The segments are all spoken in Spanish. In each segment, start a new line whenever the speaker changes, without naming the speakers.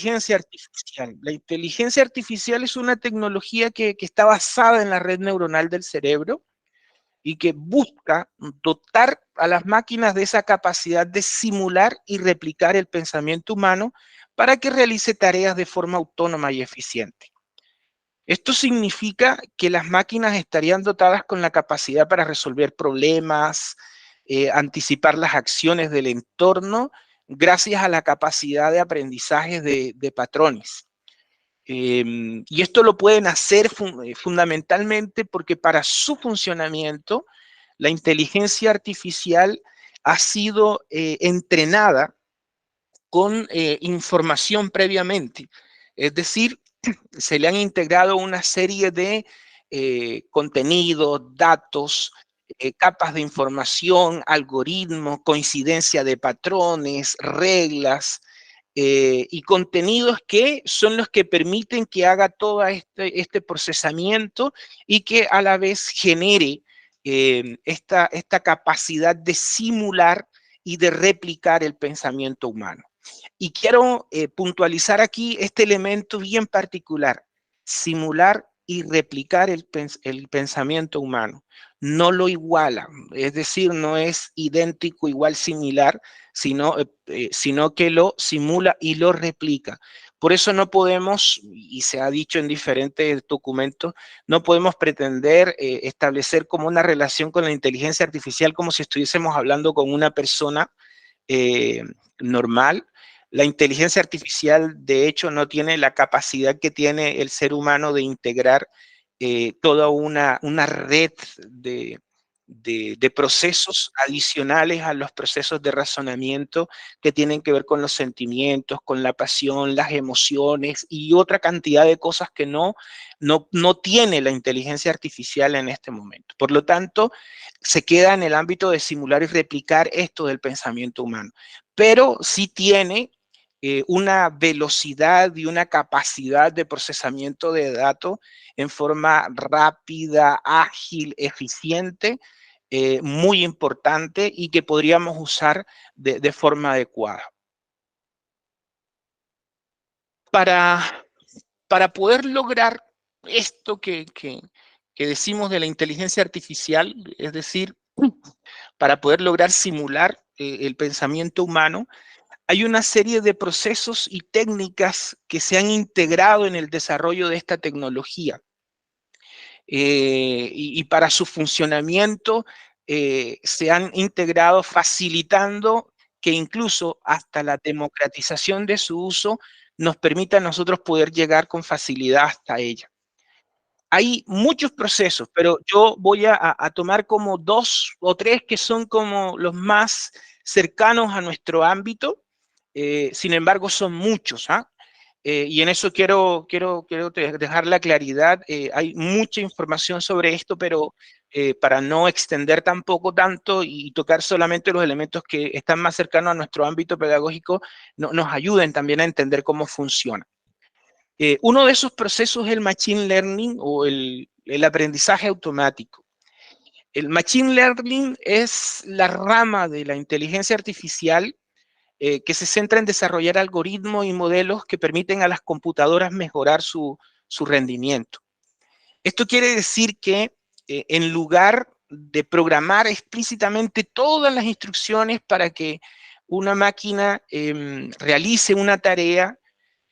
inteligencia artificial. La inteligencia artificial es una tecnología que está basada en la red neuronal del cerebro y que busca dotar a las máquinas de esa capacidad de simular y replicar el pensamiento humano para que realice tareas de forma autónoma y eficiente. Esto significa que las máquinas estarían dotadas con la capacidad para resolver problemas, anticipar las acciones del entorno, gracias a la capacidad de aprendizaje de patrones. Y esto lo pueden hacer fundamentalmente porque para su funcionamiento la inteligencia artificial ha sido entrenada con información previamente. Es decir, se le han integrado una serie de contenidos, datos, capas de información, algoritmos, coincidencia de patrones, reglas y contenidos que son los que permiten que haga todo este procesamiento y que a la vez genere esta capacidad de simular y de replicar el pensamiento humano. Y quiero puntualizar aquí este elemento bien particular, simular y replicar el pensamiento humano. No lo iguala, es decir, no es idéntico, igual, similar, sino que lo simula y lo replica. Por eso no podemos, y se ha dicho en diferentes documentos, no podemos pretender establecer como una relación con la inteligencia artificial como si estuviésemos hablando con una persona normal. La inteligencia artificial, de hecho, no tiene la capacidad que tiene el ser humano de integrar toda una red de procesos adicionales a los procesos de razonamiento que tienen que ver con los sentimientos, con la pasión, las emociones y otra cantidad de cosas que no tiene la inteligencia artificial en este momento. Por lo tanto, se queda en el ámbito de simular y replicar esto del pensamiento humano, pero sí tiene una velocidad y una capacidad de procesamiento de datos en forma rápida, ágil, eficiente, muy importante y que podríamos usar de forma adecuada. Para poder lograr esto que decimos de la inteligencia artificial, es decir, para poder lograr simular el pensamiento humano, hay una serie de procesos y técnicas que se han integrado en el desarrollo de esta tecnología. Y para su funcionamiento se han integrado facilitando que incluso hasta la democratización de su uso nos permita a nosotros poder llegar con facilidad hasta ella. Hay muchos procesos, pero yo voy a tomar como 2 o 3 que son como los más cercanos a nuestro ámbito. Sin embargo, son muchos, y en eso quiero dejar la claridad. Hay mucha información sobre esto, pero para no extender tampoco tanto y tocar solamente los elementos que están más cercanos a nuestro ámbito pedagógico, nos ayuden también a entender cómo funciona. Uno de esos procesos es el Machine Learning o el aprendizaje automático. El Machine Learning es la rama de la inteligencia artificial que se centra en desarrollar algoritmos y modelos que permiten a las computadoras mejorar su rendimiento. Esto quiere decir que en lugar de programar explícitamente todas las instrucciones para que una máquina realice una tarea,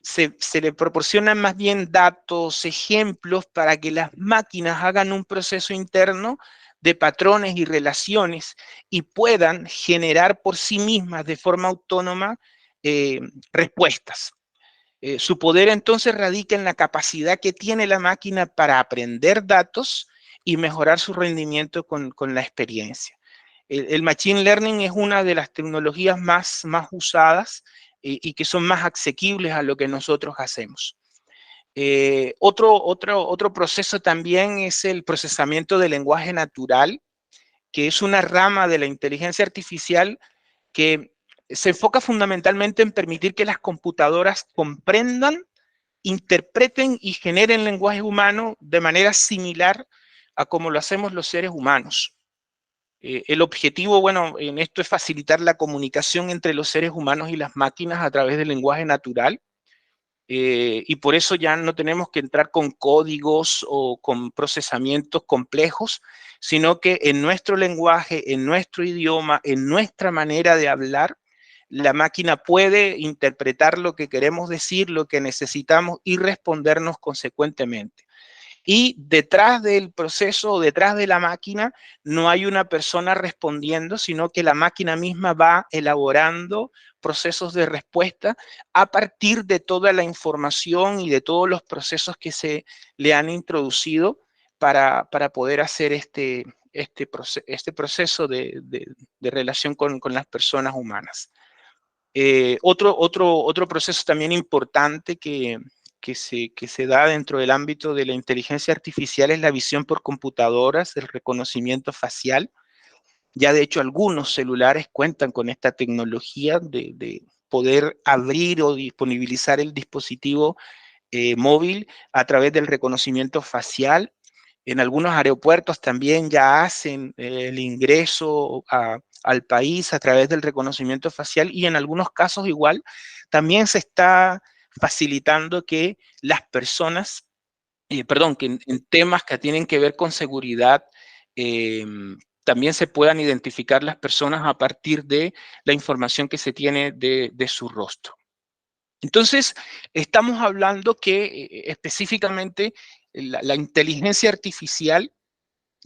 se le proporcionan más bien datos, ejemplos para que las máquinas hagan un proceso interno de patrones y relaciones y puedan generar por sí mismas de forma autónoma respuestas. Su poder entonces radica en la capacidad que tiene la máquina para aprender datos y mejorar su rendimiento con la experiencia. El Machine Learning es una de las tecnologías más usadas y que son más asequibles a lo que nosotros hacemos. Otro proceso también es el procesamiento del lenguaje natural, que es una rama de la inteligencia artificial que se enfoca fundamentalmente en permitir que las computadoras comprendan, interpreten y generen lenguaje humano de manera similar a como lo hacemos los seres humanos. El objetivo, bueno, en esto es facilitar la comunicación entre los seres humanos y las máquinas a través del lenguaje natural. y por eso ya no tenemos que entrar con códigos o con procesamientos complejos, sino que en nuestro lenguaje, en nuestro idioma, en nuestra manera de hablar, la máquina puede interpretar lo que queremos decir, lo que necesitamos y respondernos consecuentemente. Y detrás del proceso, detrás de la máquina, no hay una persona respondiendo, sino que la máquina misma va elaborando procesos de respuesta a partir de toda la información y de todos los procesos que se le han introducido para poder hacer este proceso de relación con las personas humanas. Otro proceso también importante que se da dentro del ámbito de la inteligencia artificial es la visión por computadoras, el reconocimiento facial. Ya de hecho algunos celulares cuentan con esta tecnología de poder abrir o disponibilizar el dispositivo móvil a través del reconocimiento facial. En algunos aeropuertos también ya hacen el ingreso al país a través del reconocimiento facial y en algunos casos igual también se está facilitando que las personas, que en temas que tienen que ver con seguridad, eh, también se puedan identificar las personas a partir de la información que se tiene de su rostro. Entonces, estamos hablando que específicamente la inteligencia artificial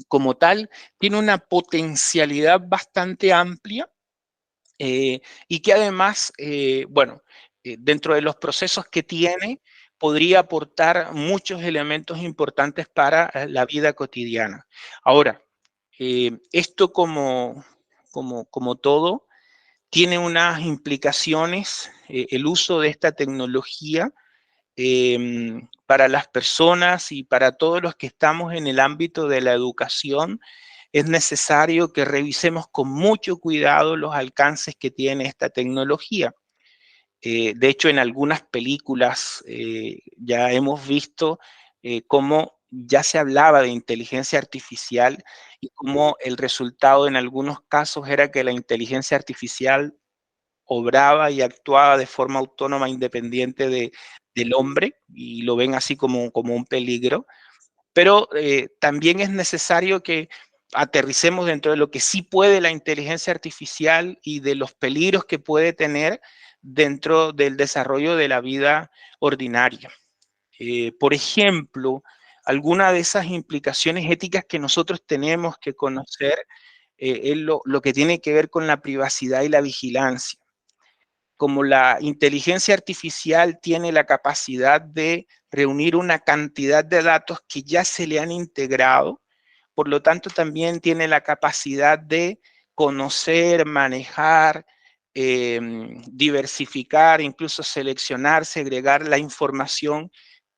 como tal tiene una potencialidad bastante amplia y que además, dentro de los procesos que tiene, podría aportar muchos elementos importantes para la vida cotidiana. Ahora, esto como todo, tiene unas implicaciones, el uso de esta tecnología para las personas y para todos los que estamos en el ámbito de la educación, es necesario que revisemos con mucho cuidado los alcances que tiene esta tecnología. De hecho, en algunas películas ya hemos visto cómo ya se hablaba de inteligencia artificial y cómo el resultado en algunos casos era que la inteligencia artificial obraba y actuaba de forma autónoma, independiente del hombre, y lo ven así como un peligro. Pero también es necesario que aterricemos dentro de lo que sí puede la inteligencia artificial y de los peligros que puede tener dentro del desarrollo de la vida ordinaria. Por ejemplo, alguna de esas implicaciones éticas que nosotros tenemos que conocer es lo que tiene que ver con la privacidad y la vigilancia. Como la inteligencia artificial tiene la capacidad de reunir una cantidad de datos que ya se le han integrado, por lo tanto también tiene la capacidad de conocer, manejar, diversificar, incluso seleccionar, segregar la información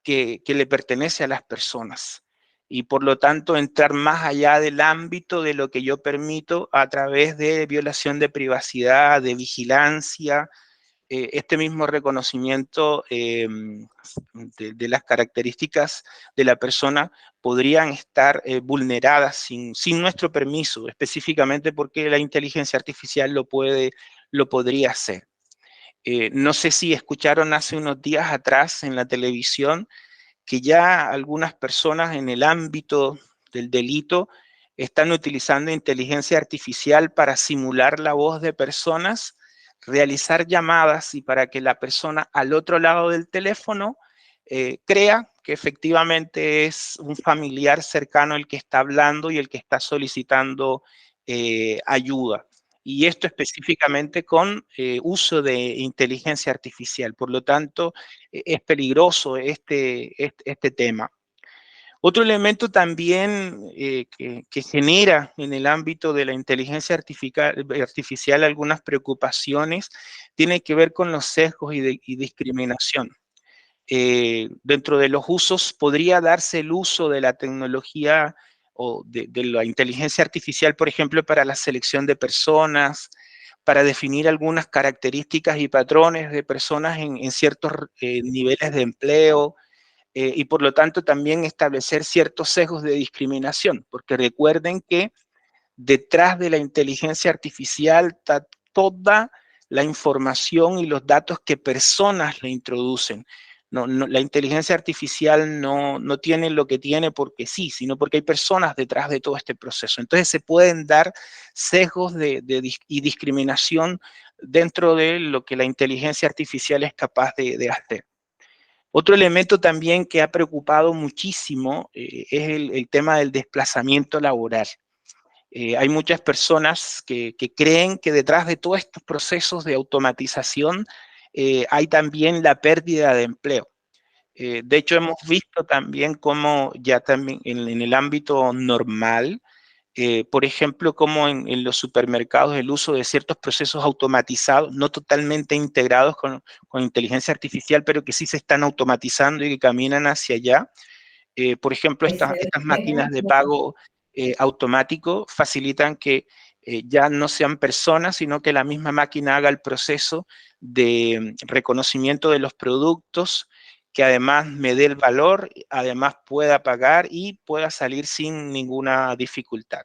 que le pertenece a las personas. Y por lo tanto entrar más allá del ámbito de lo que yo permito a través de violación de privacidad, de vigilancia, este mismo reconocimiento de las características de la persona podrían estar vulneradas sin nuestro permiso, específicamente porque la inteligencia artificial lo podría hacer. No sé si escucharon hace unos días atrás en la televisión que ya algunas personas en el ámbito del delito están utilizando inteligencia artificial para simular la voz de personas, realizar llamadas y para que la persona al otro lado del teléfono crea que efectivamente es un familiar cercano el que está hablando y el que está solicitando ayuda. Y esto específicamente con uso de inteligencia artificial. Por lo tanto, es peligroso este tema. Otro elemento también que genera en el ámbito de la inteligencia artificial algunas preocupaciones tiene que ver con los sesgos y discriminación. Dentro de los usos podría darse el uso de la tecnología o de la inteligencia artificial, por ejemplo, para la selección de personas, para definir algunas características y patrones de personas en ciertos niveles de empleo, y por lo tanto también establecer ciertos sesgos de discriminación, porque recuerden que detrás de la inteligencia artificial está toda la información y los datos que personas le introducen. la inteligencia artificial no tiene lo que tiene porque sí, sino porque hay personas detrás de todo este proceso. Entonces se pueden dar sesgos y discriminación dentro de lo que la inteligencia artificial es capaz de hacer. Otro elemento también que ha preocupado muchísimo es el tema del desplazamiento laboral. Hay muchas personas que creen que detrás de todos estos procesos de automatización hay también la pérdida de empleo. De hecho, hemos visto también cómo ya también en el ámbito normal, por ejemplo, como en los supermercados el uso de ciertos procesos automatizados, no totalmente integrados con inteligencia artificial, pero que sí se están automatizando y que caminan hacia allá. Por ejemplo, estas máquinas de pago automático facilitan que ya no sean personas, sino que la misma máquina haga el proceso de reconocimiento de los productos, que además me dé el valor, además pueda pagar y pueda salir sin ninguna dificultad.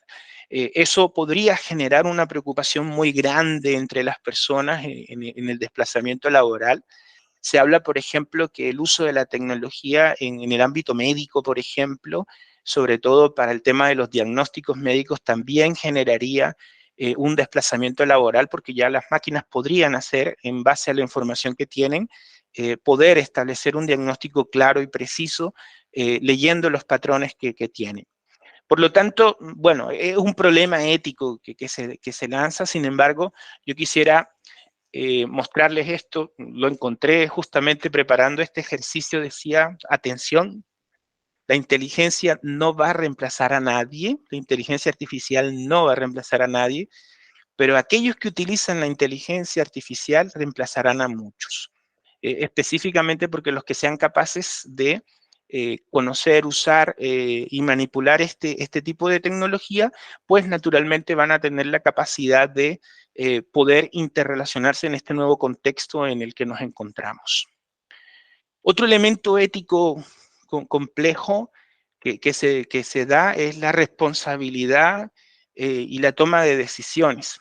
Eso podría generar una preocupación muy grande entre las personas en el desplazamiento laboral. Se habla, por ejemplo, que el uso de la tecnología en el ámbito médico, por ejemplo, sobre todo para el tema de los diagnósticos médicos, también generaría un desplazamiento laboral, porque ya las máquinas podrían hacer, en base a la información que tienen, poder establecer un diagnóstico claro y preciso, leyendo los patrones que tienen. Por lo tanto, bueno, es un problema ético que se lanza. Sin embargo, yo quisiera mostrarles esto. Lo encontré justamente preparando este ejercicio. Decía, atención, la inteligencia no va a reemplazar a nadie, la inteligencia artificial no va a reemplazar a nadie, pero aquellos que utilizan la inteligencia artificial reemplazarán a muchos. Específicamente porque los que sean capaces de conocer, usar y manipular este tipo de tecnología, pues naturalmente van a tener la capacidad de poder interrelacionarse en este nuevo contexto en el que nos encontramos. Otro elemento ético complejo que se da es la responsabilidad y la toma de decisiones.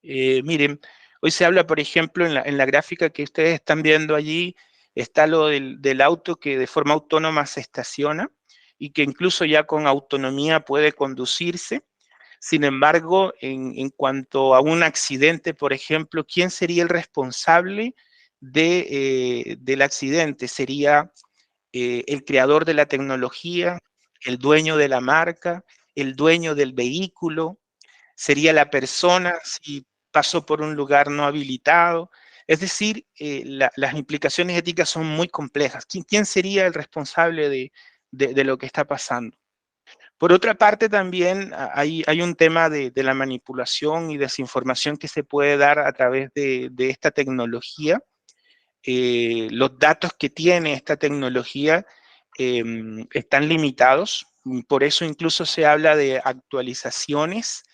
Miren, hoy se habla, por ejemplo, en la gráfica que ustedes están viendo allí, está lo del auto que de forma autónoma se estaciona y que incluso ya con autonomía puede conducirse. Sin embargo, en cuanto a un accidente, por ejemplo, ¿quién sería el responsable del accidente? ¿Sería el creador de la tecnología, el dueño de la marca, el dueño del vehículo? ¿Sería la persona si pasó por un lugar no habilitado? Es decir, las implicaciones éticas son muy complejas. ¿Quién sería el responsable de lo que está pasando? Por otra parte, también hay un tema de la manipulación y desinformación que se puede dar a través de esta tecnología. Los datos que tiene esta tecnología están limitados, por eso incluso se habla de actualizaciones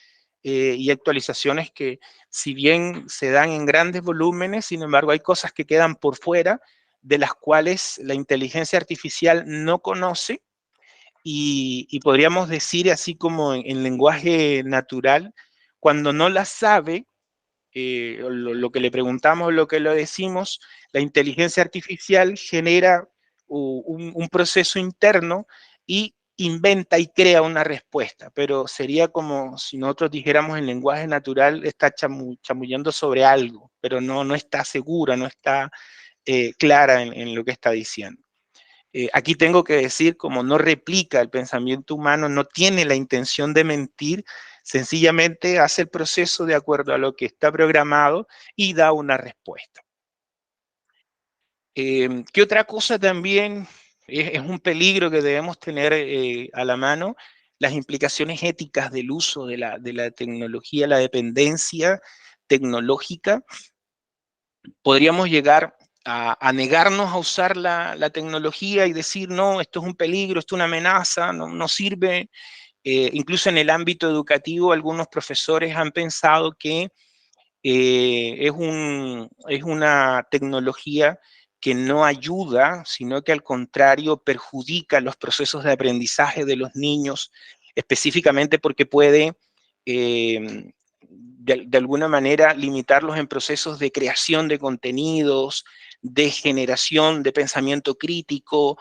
y actualizaciones que, si bien se dan en grandes volúmenes, sin embargo hay cosas que quedan por fuera, de las cuales la inteligencia artificial no conoce, y podríamos decir, así como en lenguaje natural, cuando no la sabe, lo que le preguntamos, lo que le decimos, la inteligencia artificial genera un proceso interno y inventa y crea una respuesta, pero sería como si nosotros dijéramos en lenguaje natural, está chamullando sobre algo, pero no está segura, no está clara en lo que está diciendo. Aquí tengo que decir, como no replica el pensamiento humano, no tiene la intención de mentir, sencillamente hace el proceso de acuerdo a lo que está programado y da una respuesta. ¿Qué otra cosa también es un peligro que debemos tener a la mano? Las implicaciones éticas del uso de la tecnología, la dependencia tecnológica. Podríamos llegar a negarnos a usar la tecnología y decir, no, esto es un peligro, esto es una amenaza, no sirve. Incluso en el ámbito educativo, algunos profesores han pensado que es una tecnología que no ayuda, sino que al contrario perjudica los procesos de aprendizaje de los niños, específicamente porque puede de alguna manera limitarlos en procesos de creación de contenidos, de generación de pensamiento crítico,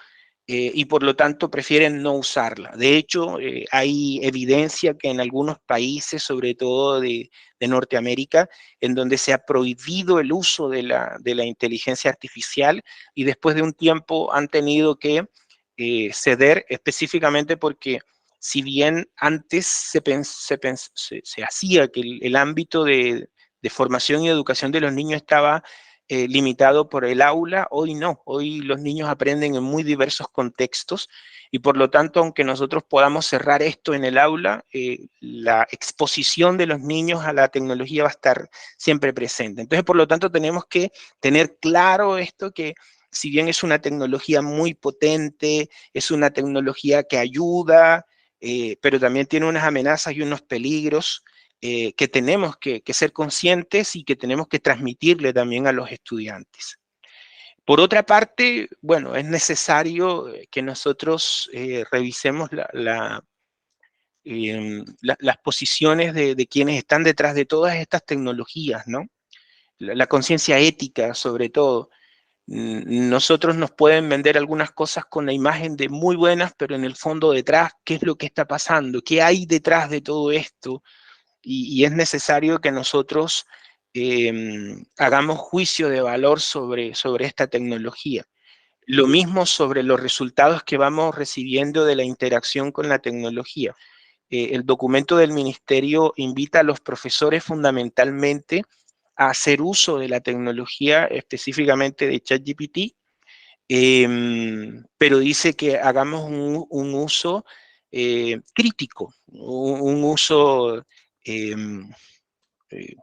y por lo tanto prefieren no usarla. De hecho, hay evidencia que en algunos países, sobre todo de Norteamérica, en donde se ha prohibido el uso de la inteligencia artificial y después de un tiempo han tenido que ceder específicamente porque si bien antes se hacía que el ámbito de formación y educación de los niños estaba limitado por el aula, hoy no, hoy los niños aprenden en muy diversos contextos y por lo tanto, aunque nosotros podamos cerrar esto en el aula, la exposición de los niños a la tecnología va a estar siempre presente. Entonces, por lo tanto, tenemos que tener claro esto que si bien es una tecnología muy potente, es una tecnología que ayuda, pero también tiene unas amenazas y unos peligros que tenemos que ser conscientes y que tenemos que transmitirle también a los estudiantes. Por otra parte, bueno, es necesario que nosotros revisemos las posiciones de quienes están detrás de todas estas tecnologías, ¿no? La conciencia ética, sobre todo. Nosotros nos pueden vender algunas cosas con la imagen de muy buenas, pero en el fondo detrás, ¿qué es lo que está pasando? ¿Qué hay detrás de todo esto? Y es necesario que nosotros hagamos juicio de valor sobre esta tecnología. Lo mismo sobre los resultados que vamos recibiendo de la interacción con la tecnología. El documento del ministerio invita a los profesores fundamentalmente a hacer uso de la tecnología, específicamente de ChatGPT, pero dice que hagamos un uso crítico, un uso eh, eh,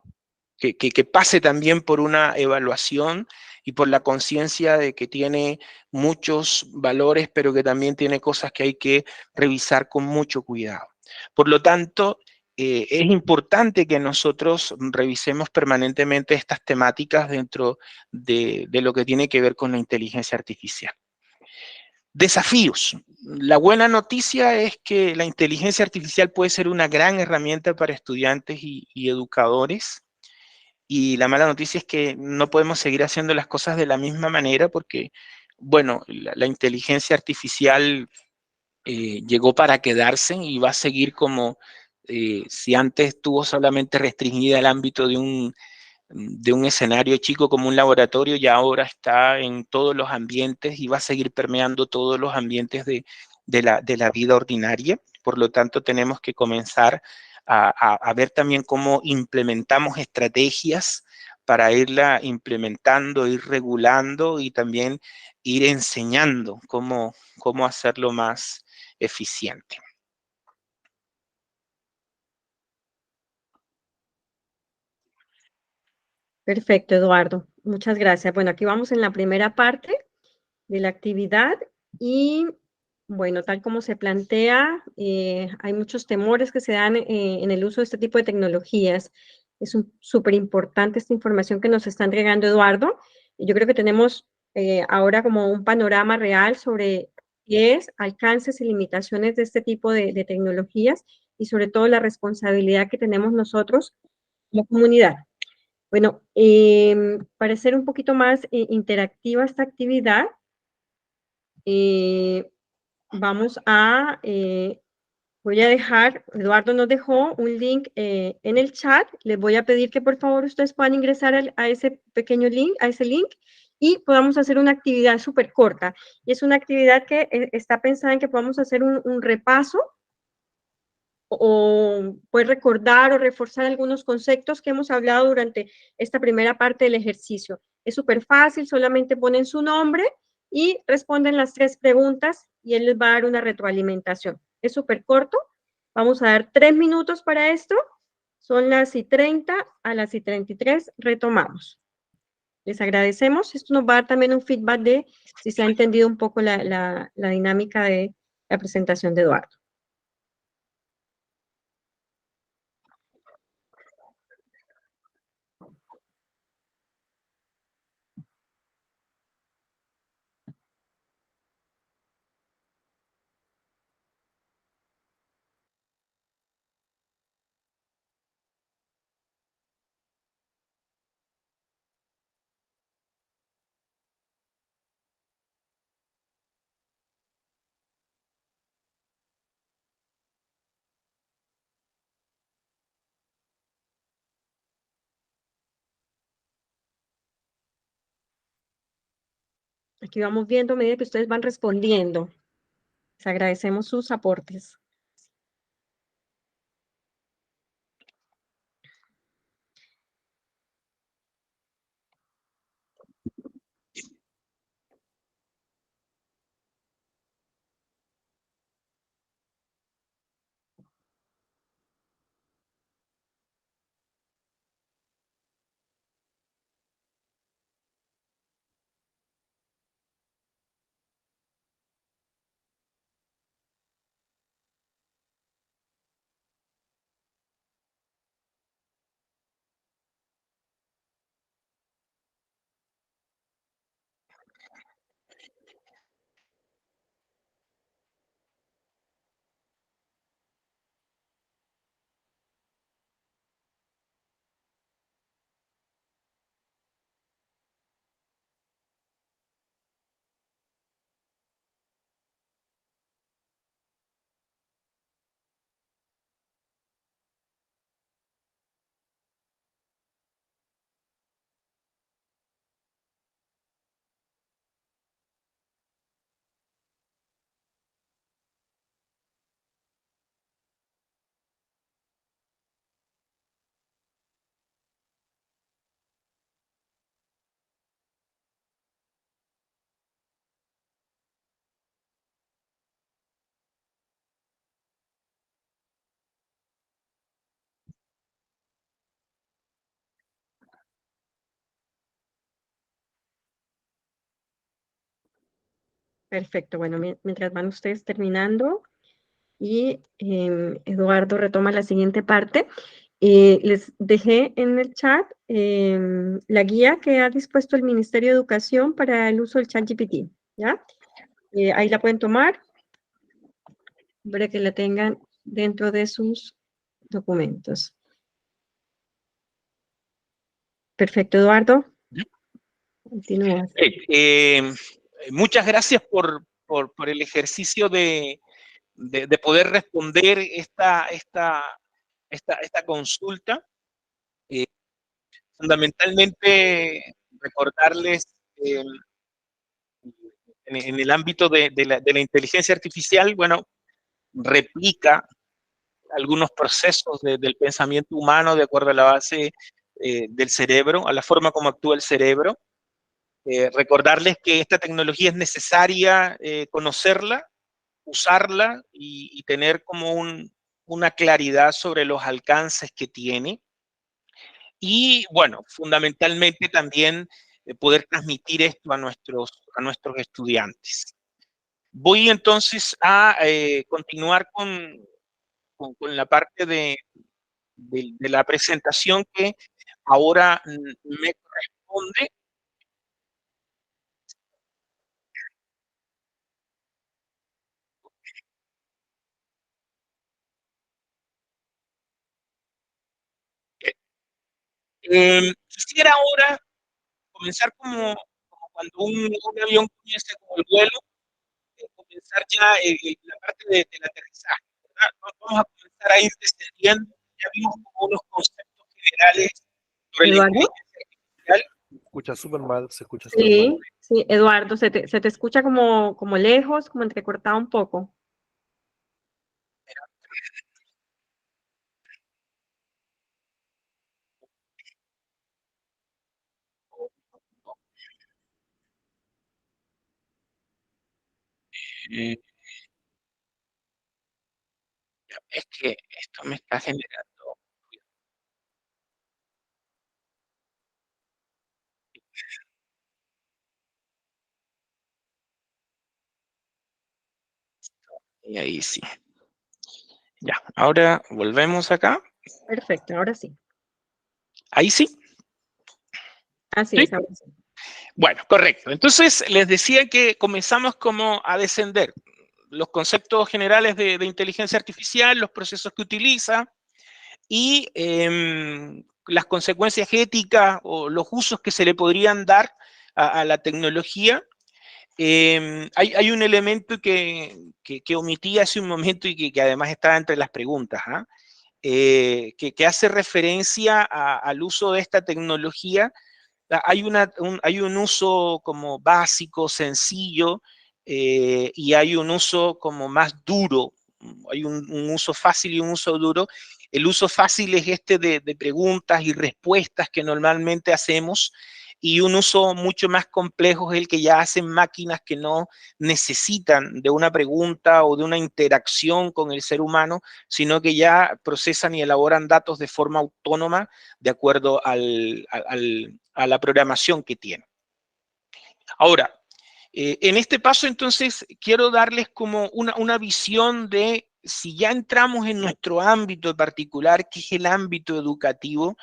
que pase también por una evaluación y por la conciencia de que tiene muchos valores, pero que también tiene cosas que hay que revisar con mucho cuidado. Por lo tanto, es importante que nosotros revisemos permanentemente estas temáticas dentro de lo que tiene que ver con la inteligencia artificial. Desafíos. La buena noticia es que la inteligencia artificial puede ser una gran herramienta para estudiantes y educadores. Y la mala noticia es que no podemos seguir haciendo las cosas de la misma manera porque, bueno, la inteligencia artificial llegó para quedarse y va a seguir como si antes estuvo solamente restringida al ámbito de un escenario chico como un laboratorio y ahora está en todos los ambientes y va a seguir permeando todos los ambientes de la vida ordinaria. Por lo tanto, tenemos que comenzar a ver también cómo implementamos estrategias para irla implementando, ir regulando y también ir enseñando cómo hacerlo más eficiente.
Perfecto, Eduardo. Muchas gracias. Bueno, aquí vamos en la primera parte de la actividad y bueno, tal como se plantea, hay muchos temores que se dan en el uso de este tipo de tecnologías. Es súper importante esta información que nos está entregando Eduardo. Y yo creo que tenemos ahora como un panorama real sobre qué es, alcances y limitaciones de este tipo de tecnologías y sobre todo la responsabilidad que tenemos nosotros como comunidad. Bueno, para hacer un poquito más interactiva esta actividad, eh, vamos a, voy a dejar, Eduardo nos dejó un link en el chat, les voy a pedir que por favor ustedes puedan ingresar a ese pequeño link, a ese link, y podamos hacer una actividad súper corta. Y es una actividad que está pensada en que podamos hacer un repaso o puedes recordar o reforzar algunos conceptos que hemos hablado durante esta primera parte del ejercicio. Es súper fácil, solamente ponen su nombre y responden las 3 preguntas y él les va a dar una retroalimentación. Es súper corto, vamos a dar 3 minutos para esto, son las y 30, a las y 33 retomamos. Les agradecemos, esto nos va a dar también un feedback de si se ha entendido un poco la dinámica de la presentación de Eduardo. Aquí vamos viendo a medida que ustedes van respondiendo. Les agradecemos sus aportes. Perfecto, bueno, mientras van ustedes terminando y Eduardo retoma la siguiente parte, les dejé en el chat la guía que ha dispuesto el Ministerio de Educación para el uso del ChatGPT, ¿ya? Ahí la pueden tomar para que la tengan dentro de sus documentos. Perfecto, Eduardo. Continúas.
Muchas gracias por el ejercicio de poder responder esta consulta. Fundamentalmente, recordarles en el ámbito de la inteligencia artificial, bueno, replica algunos procesos del pensamiento humano de acuerdo a la base del cerebro, a la forma como actúa el cerebro. Recordarles que esta tecnología es necesaria conocerla, usarla y tener como una claridad sobre los alcances que tiene. Y bueno, fundamentalmente también poder transmitir esto a nuestros estudiantes. Voy entonces a continuar con la parte de la presentación que ahora me corresponde. Quisiera ahora comenzar como cuando un avión comienza como el vuelo, comenzar ya la parte del aterrizaje, ¿verdad? Vamos a comenzar a ir descendiendo. Ya vimos como unos conceptos generales sobre la
Eduardo.
inteligencia artificial.
Se escucha súper mal, se escucha súper mal.
Sí, Eduardo, se te escucha como lejos, como entrecortado un poco.
Es que esto me está generando. Y ahí sí. Ya, ahora volvemos acá.
Perfecto, ahora sí.
Ahí sí.
Así
¿Sí?
es, ahora sí.
Bueno, correcto. Entonces, les decía que comenzamos como a descender los conceptos generales de inteligencia artificial, los procesos que utiliza y las consecuencias éticas o los usos que se le podrían dar a la tecnología. Hay un elemento que omití hace un momento y que además está entre las preguntas, ¿ah? Que hace referencia al uso de esta tecnología Hay un uso como básico, sencillo, y hay un uso como más duro. Hay un uso fácil y un uso duro. El uso fácil es este de preguntas y respuestas que normalmente hacemos, y un uso mucho más complejo es el que ya hacen máquinas que no necesitan de una pregunta o de una interacción con el ser humano, sino que ya procesan y elaboran datos de forma autónoma de acuerdo a la programación que tienen. Ahora, en este paso, entonces, quiero darles como una visión de si ya entramos en nuestro ámbito particular, que es el ámbito educativo,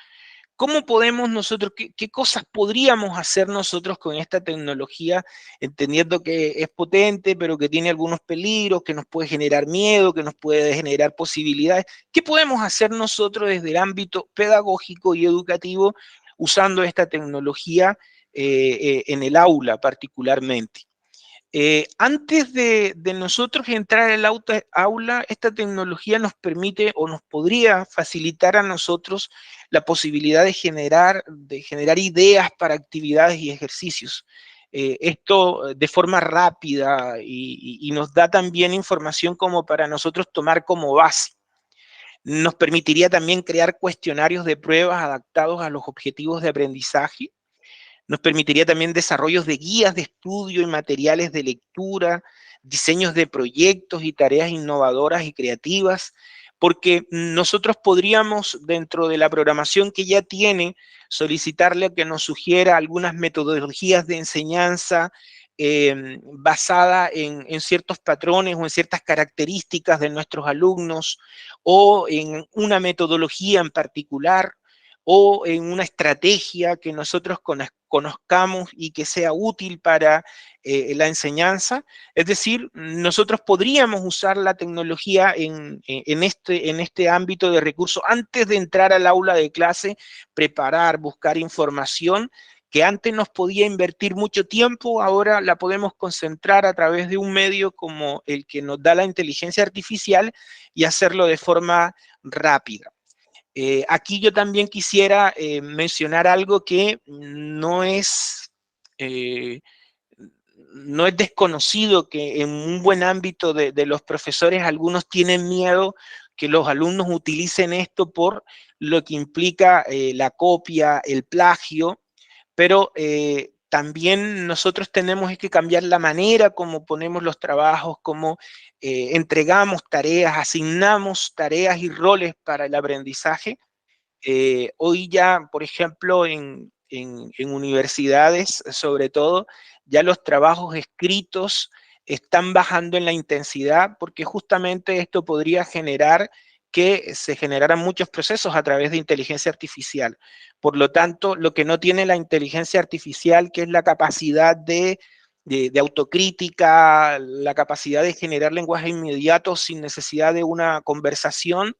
¿cómo podemos nosotros, qué cosas podríamos hacer nosotros con esta tecnología, entendiendo que es potente, pero que tiene algunos peligros, que nos puede generar miedo, que nos puede generar posibilidades? ¿Qué podemos hacer nosotros desde el ámbito pedagógico y educativo usando esta tecnología en el aula particularmente? Antes de nosotros entrar al aula, esta tecnología nos permite o nos podría facilitar a nosotros la posibilidad de generar ideas para actividades y ejercicios. Esto de forma rápida y nos da también información como para nosotros tomar como base. Nos permitiría también crear cuestionarios de pruebas adaptados a los objetivos de aprendizaje. Nos permitiría también desarrollos de guías de estudio y materiales de lectura, diseños de proyectos y tareas innovadoras y creativas, porque nosotros podríamos, dentro de la programación que ya tiene, solicitarle que nos sugiera algunas metodologías de enseñanza basada en ciertos patrones o en ciertas características de nuestros alumnos, o en una metodología en particular, o en una estrategia que nosotros conozcamos y que sea útil para la enseñanza. Es decir, nosotros podríamos usar la tecnología en este ámbito de recursos antes de entrar al aula de clase, preparar, buscar información que antes nos podía invertir mucho tiempo, ahora la podemos concentrar a través de un medio como el que nos da la inteligencia artificial y hacerlo de forma rápida. Aquí yo también quisiera mencionar algo que no es desconocido, que en un buen ámbito de los profesores algunos tienen miedo que los alumnos utilicen esto por lo que implica la copia, el plagio, pero también nosotros tenemos que cambiar la manera como ponemos los trabajos, como entregamos tareas, asignamos tareas y roles para el aprendizaje. Hoy ya, por ejemplo, en universidades, sobre todo, ya los trabajos escritos están bajando en la intensidad, porque justamente esto podría generar que se generaran muchos procesos a través de inteligencia artificial. Por lo tanto, lo que no tiene la inteligencia artificial, que es la capacidad de autocrítica, la capacidad de generar lenguaje inmediato sin necesidad de una conversación,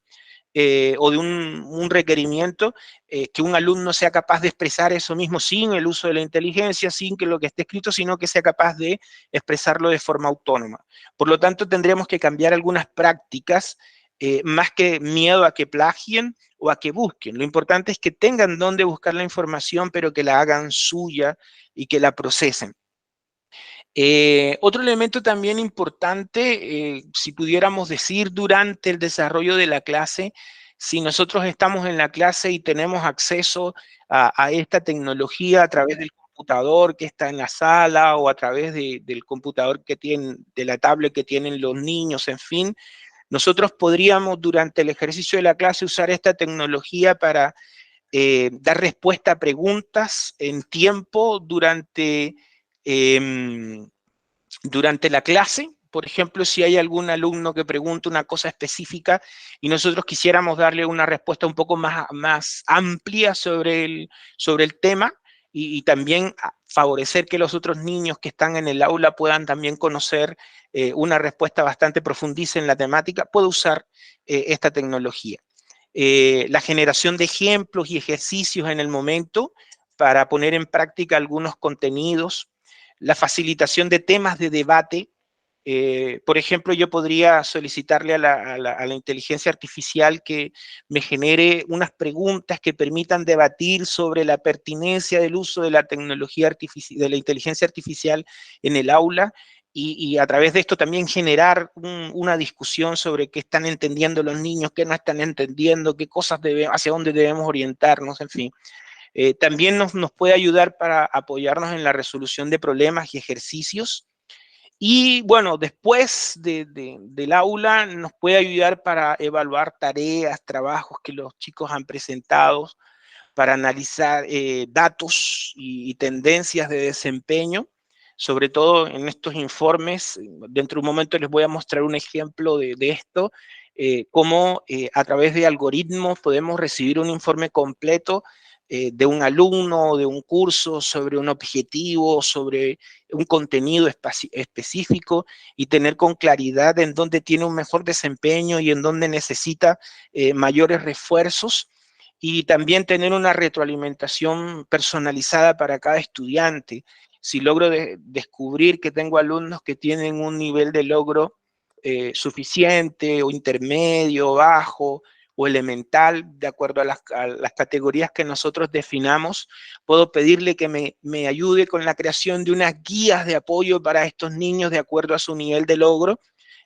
o de un requerimiento, que un alumno sea capaz de expresar eso mismo sin el uso de la inteligencia, sin que lo que esté escrito, sino que sea capaz de expresarlo de forma autónoma. Por lo tanto, tendríamos que cambiar algunas prácticas, más que miedo a que plagien o a que busquen. Lo importante es que tengan dónde buscar la información, pero que la hagan suya y que la procesen. Otro elemento también importante, si pudiéramos decir durante el desarrollo de la clase, si nosotros estamos en la clase y tenemos acceso a esta tecnología a través del computador que está en la sala, o a través del computador que tienen, de la tablet que tienen los niños, en fin, nosotros podríamos durante el ejercicio de la clase usar esta tecnología para dar respuesta a preguntas en tiempo durante la clase. Por ejemplo, si hay algún alumno que pregunta una cosa específica y nosotros quisiéramos darle una respuesta un poco más amplia sobre el tema, y también favorecer que los otros niños que están en el aula puedan también conocer una respuesta bastante profundiza en la temática, puedo usar esta tecnología. La generación de ejemplos y ejercicios en el momento para poner en práctica algunos contenidos, la facilitación de temas de debate, Por ejemplo, yo podría solicitarle a la inteligencia artificial que me genere unas preguntas que permitan debatir sobre la pertinencia del uso de la tecnología artificial, de la inteligencia artificial en el aula, y a través de esto también generar una discusión sobre qué están entendiendo los niños, qué no están entendiendo, qué cosas hacia dónde debemos orientarnos, en fin. También nos puede ayudar para apoyarnos en la resolución de problemas y ejercicios. Y bueno, después del aula nos puede ayudar para evaluar tareas, trabajos que los chicos han presentado, para analizar datos y tendencias de desempeño, sobre todo en estos informes. Dentro de un momento les voy a mostrar un ejemplo de esto, cómo a través de algoritmos podemos recibir un informe completo de un alumno, de un curso, sobre un objetivo, sobre un contenido específico, y tener con claridad en dónde tiene un mejor desempeño y en dónde necesita mayores refuerzos, y también tener una retroalimentación personalizada para cada estudiante. Si logro descubrir que tengo alumnos que tienen un nivel de logro suficiente o intermedio, bajo o elemental, de acuerdo a las categorías que nosotros definamos, puedo pedirle que me ayude con la creación de unas guías de apoyo para estos niños de acuerdo a su nivel de logro,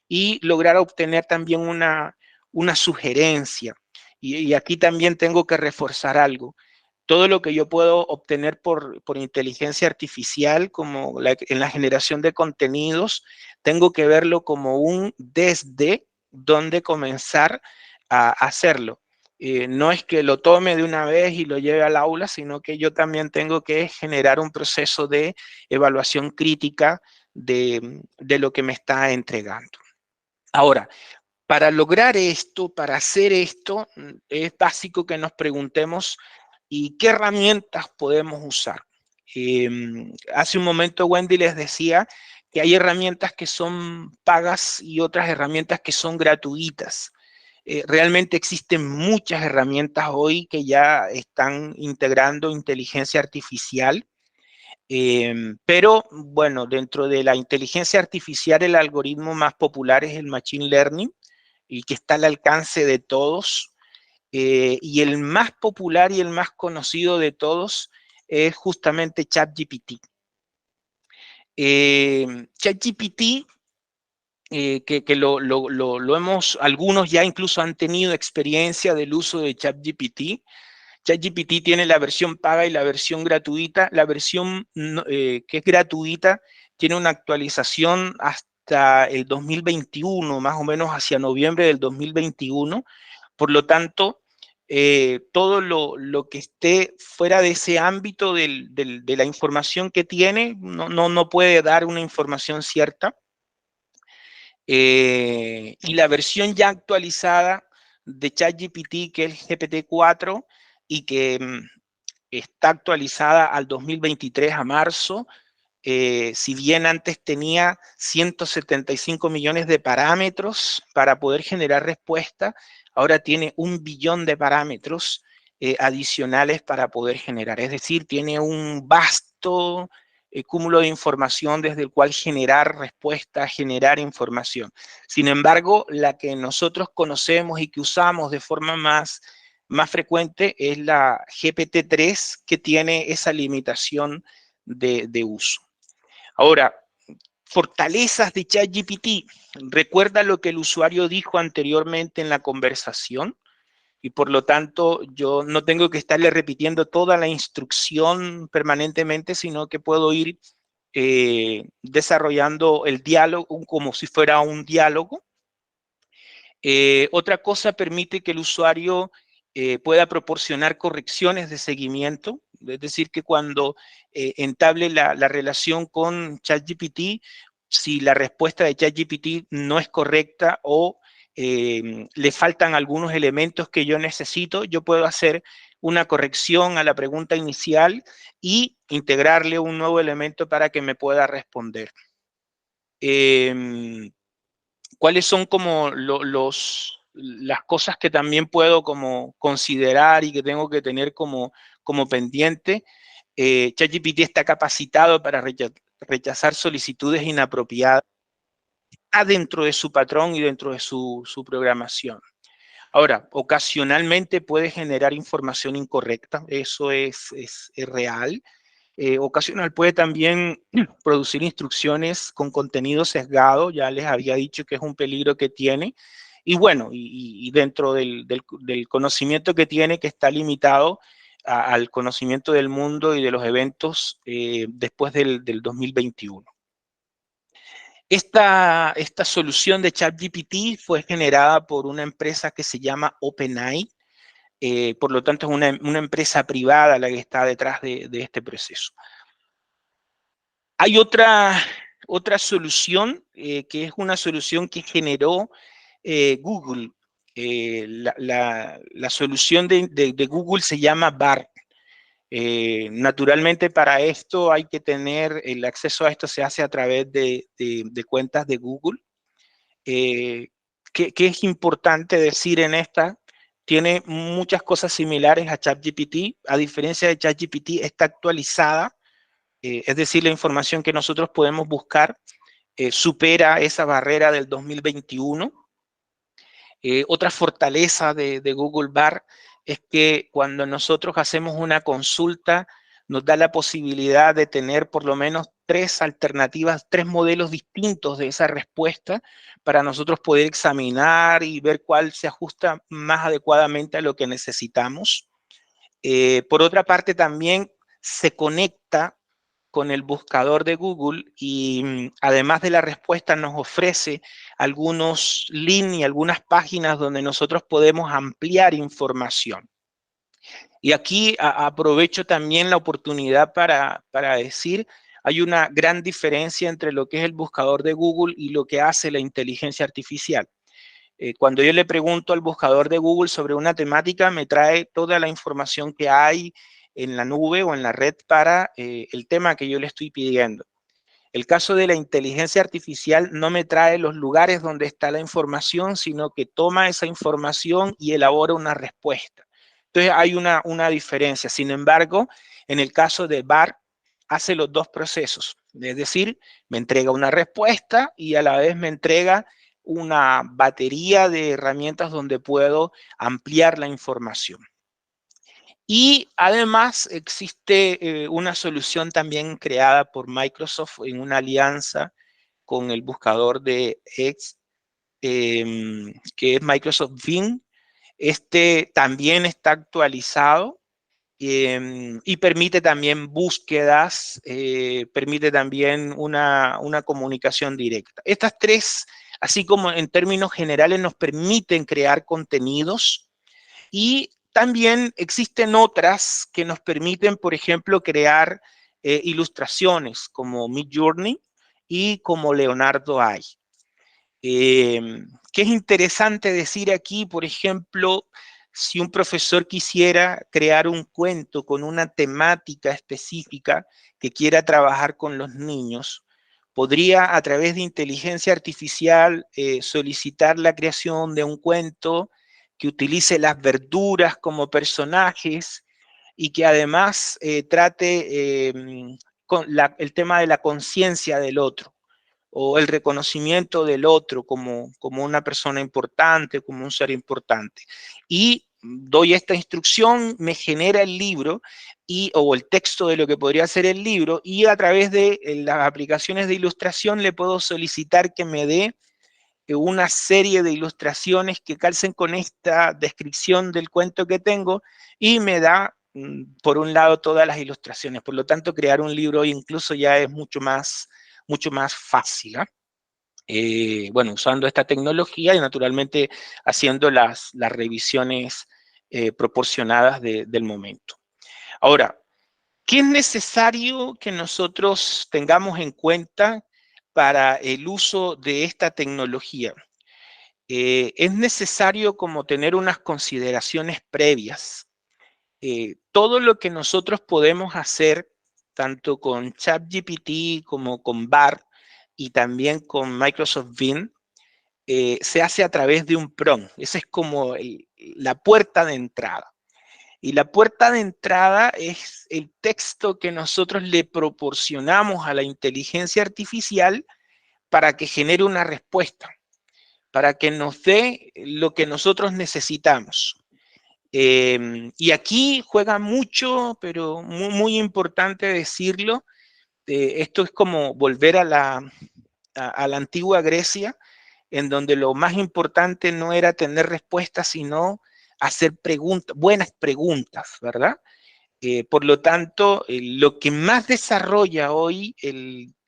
y lograr obtener también una sugerencia. Y aquí también tengo que reforzar algo. Todo lo que yo puedo obtener por inteligencia artificial, como en la generación de contenidos, tengo que verlo como un desde dónde comenzar a hacerlo. No es que lo tome de una vez y lo lleve al aula, sino que yo también tengo que generar un proceso de evaluación crítica de lo que me está entregando. Ahora, para lograr esto, para hacer esto, es básico que nos preguntemos, ¿y qué herramientas podemos usar? Hace un momento Wendy les decía que hay herramientas que son pagas y otras herramientas que son gratuitas. Realmente existen muchas herramientas hoy que ya están integrando inteligencia artificial. Pero bueno, dentro de la inteligencia artificial, el algoritmo más popular es el Machine Learning, y que está al alcance de todos. Y el más popular y el más conocido de todos es justamente ChatGPT. ChatGPT, lo hemos, algunos ya incluso han tenido experiencia del uso de ChatGPT. ChatGPT tiene la versión paga y la versión gratuita. La versión que es gratuita tiene una actualización hasta el 2021, más o menos hacia noviembre del 2021. Por lo tanto, todo lo que esté fuera de ese ámbito de la información que tiene no puede dar una información cierta. Y la versión ya actualizada de ChatGPT, que es GPT-4, y que está actualizada al 2023 a marzo, si bien antes tenía 175 millones de parámetros para poder generar respuesta, ahora tiene 1 billón de parámetros adicionales para poder generar. Es decir, tiene un vasto cúmulo de información desde el cual generar respuesta, generar información. Sin embargo, la que nosotros conocemos y que usamos de forma más frecuente es la GPT-3, que tiene esa limitación de uso. Ahora, fortalezas de ChatGPT. Recuerda lo que el usuario dijo anteriormente en la conversación, y por lo tanto yo no tengo que estarle repitiendo toda la instrucción permanentemente, sino que puedo ir desarrollando el diálogo como si fuera un diálogo. Otra cosa, permite que el usuario pueda proporcionar correcciones de seguimiento, es decir, que cuando entable la relación con ChatGPT, si la respuesta de ChatGPT no es correcta o le faltan algunos elementos que yo necesito, yo puedo hacer una corrección a la pregunta inicial y integrarle un nuevo elemento para que me pueda responder. ¿Cuáles son como las cosas que también puedo como considerar y que tengo que tener como pendiente? ChatGPT está capacitado para rechazar solicitudes inapropiadas. está dentro de su patrón y dentro de su programación. Ahora, ocasionalmente puede generar información incorrecta, eso es real. Ocasional puede también producir instrucciones con contenido sesgado, ya les había dicho que es un peligro que tiene. Y bueno, y dentro del conocimiento que tiene, que está limitado al conocimiento del mundo y de los eventos después del 2021. Esta solución de ChatGPT fue generada por una empresa que se llama OpenAI, por lo tanto es una empresa privada la que está detrás de este proceso. Hay otra solución, que es una solución que generó Google. La solución de Google se llama BART. Naturalmente para esto hay que tener, el acceso a esto se hace a través de cuentas de Google. ¿Qué es importante decir en esta? Tiene muchas cosas similares a ChatGPT. A diferencia de ChatGPT, está actualizada, es decir, la información que nosotros podemos buscar supera esa barrera del 2021. Otra fortaleza de Google Bar es que cuando nosotros hacemos una consulta, nos da la posibilidad de tener por lo menos 3 alternativas, 3 modelos distintos de esa respuesta para nosotros poder examinar y ver cuál se ajusta más adecuadamente a lo que necesitamos. Por otra parte, también se conecta con el buscador de Google y además de la respuesta nos ofrece algunos links y algunas páginas donde nosotros podemos ampliar información. Y aquí aprovecho también la oportunidad para decir, hay una gran diferencia entre lo que es el buscador de Google y lo que hace la inteligencia artificial. Cuando yo le pregunto al buscador de Google sobre una temática, me trae toda la información que hay en la nube o en la red para el tema que yo le estoy pidiendo. El caso de la inteligencia artificial no me trae los lugares donde está la información, sino que toma esa información y elabora una respuesta. Entonces hay una diferencia. Sin embargo, en el caso de BART, hace los dos procesos. Es decir, me entrega una respuesta y a la vez me entrega una batería de herramientas donde puedo ampliar la información. Y además existe una solución también creada por Microsoft en una alianza con el buscador de Edge, que es Microsoft Bing. Este también está actualizado y permite también búsquedas, permite también una comunicación directa. Estas tres, así como en términos generales, nos permiten crear contenidos y también existen otras que nos permiten, por ejemplo, crear ilustraciones como Midjourney y como Leonardo AI. ¿Qué es interesante decir aquí? Por ejemplo, si un profesor quisiera crear un cuento con una temática específica que quiera trabajar con los niños, podría a través de inteligencia artificial solicitar la creación de un cuento que utilice las verduras como personajes y que además trate con el tema de la conciencia del otro o el reconocimiento del otro como una persona importante, como un ser importante. Y doy esta instrucción, me genera el libro o el texto de lo que podría ser el libro, y a través de las aplicaciones de ilustración le puedo solicitar que me dé una serie de ilustraciones que calcen con esta descripción del cuento que tengo y me da, por un lado, todas las ilustraciones. Por lo tanto, crear un libro incluso ya es mucho más fácil. Bueno, usando esta tecnología y naturalmente haciendo las revisiones proporcionadas del momento. Ahora, ¿qué es necesario que nosotros tengamos en cuenta para el uso de esta tecnología? Es necesario como tener unas consideraciones previas. Todo lo que nosotros podemos hacer, tanto con ChatGPT como con BART y también con Microsoft Bing, se hace a través de un prompt. Esa es como la puerta de entrada. Y la puerta de entrada es el texto que nosotros le proporcionamos a la inteligencia artificial para que genere una respuesta, para que nos dé lo que nosotros necesitamos. Y aquí juega mucho, pero muy importante decirlo, esto es como volver a la antigua Grecia, en donde lo más importante no era tener respuestas, sino hacer preguntas, buenas preguntas, ¿verdad? Por lo tanto, lo que más desarrolla hoy,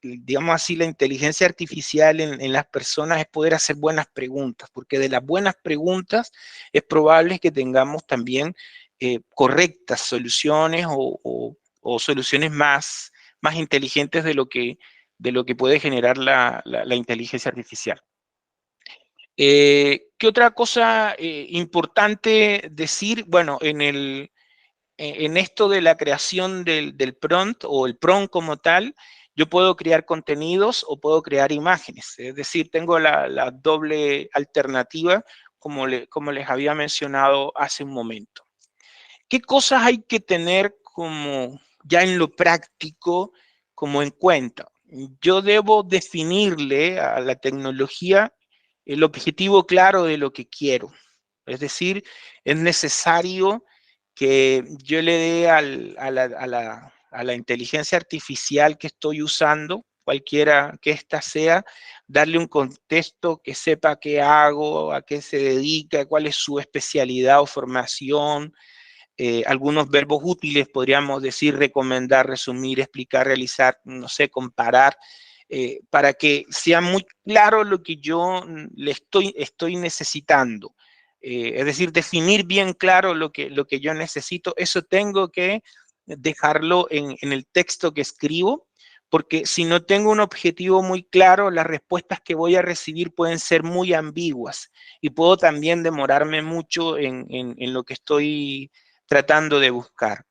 digamos así, la inteligencia artificial en las personas es poder hacer buenas preguntas, porque de las buenas preguntas es probable que tengamos también correctas soluciones o soluciones más inteligentes de lo que puede generar la inteligencia artificial. ¿Qué otra cosa importante decir? Bueno, en esto de la creación del prompt o el prompt como tal, yo puedo crear contenidos o puedo crear imágenes. Es decir, tengo la doble alternativa, como les había mencionado hace un momento. ¿Qué cosas hay que tener como ya en lo práctico como en cuenta? Yo debo definirle a la tecnología el objetivo claro de lo que quiero. Es decir, es necesario que yo le dé a la inteligencia artificial que estoy usando, cualquiera que ésta sea, darle un contexto que sepa qué hago, a qué se dedica, cuál es su especialidad o formación, algunos verbos útiles, podríamos decir, recomendar, resumir, explicar, realizar, no sé, comparar, para que sea muy claro lo que yo le estoy necesitando. Es decir, definir bien claro lo que yo necesito. Eso tengo que dejarlo en el texto que escribo, porque si no tengo un objetivo muy claro, las respuestas que voy a recibir pueden ser muy ambiguas y puedo también demorarme mucho en lo que estoy tratando de buscar.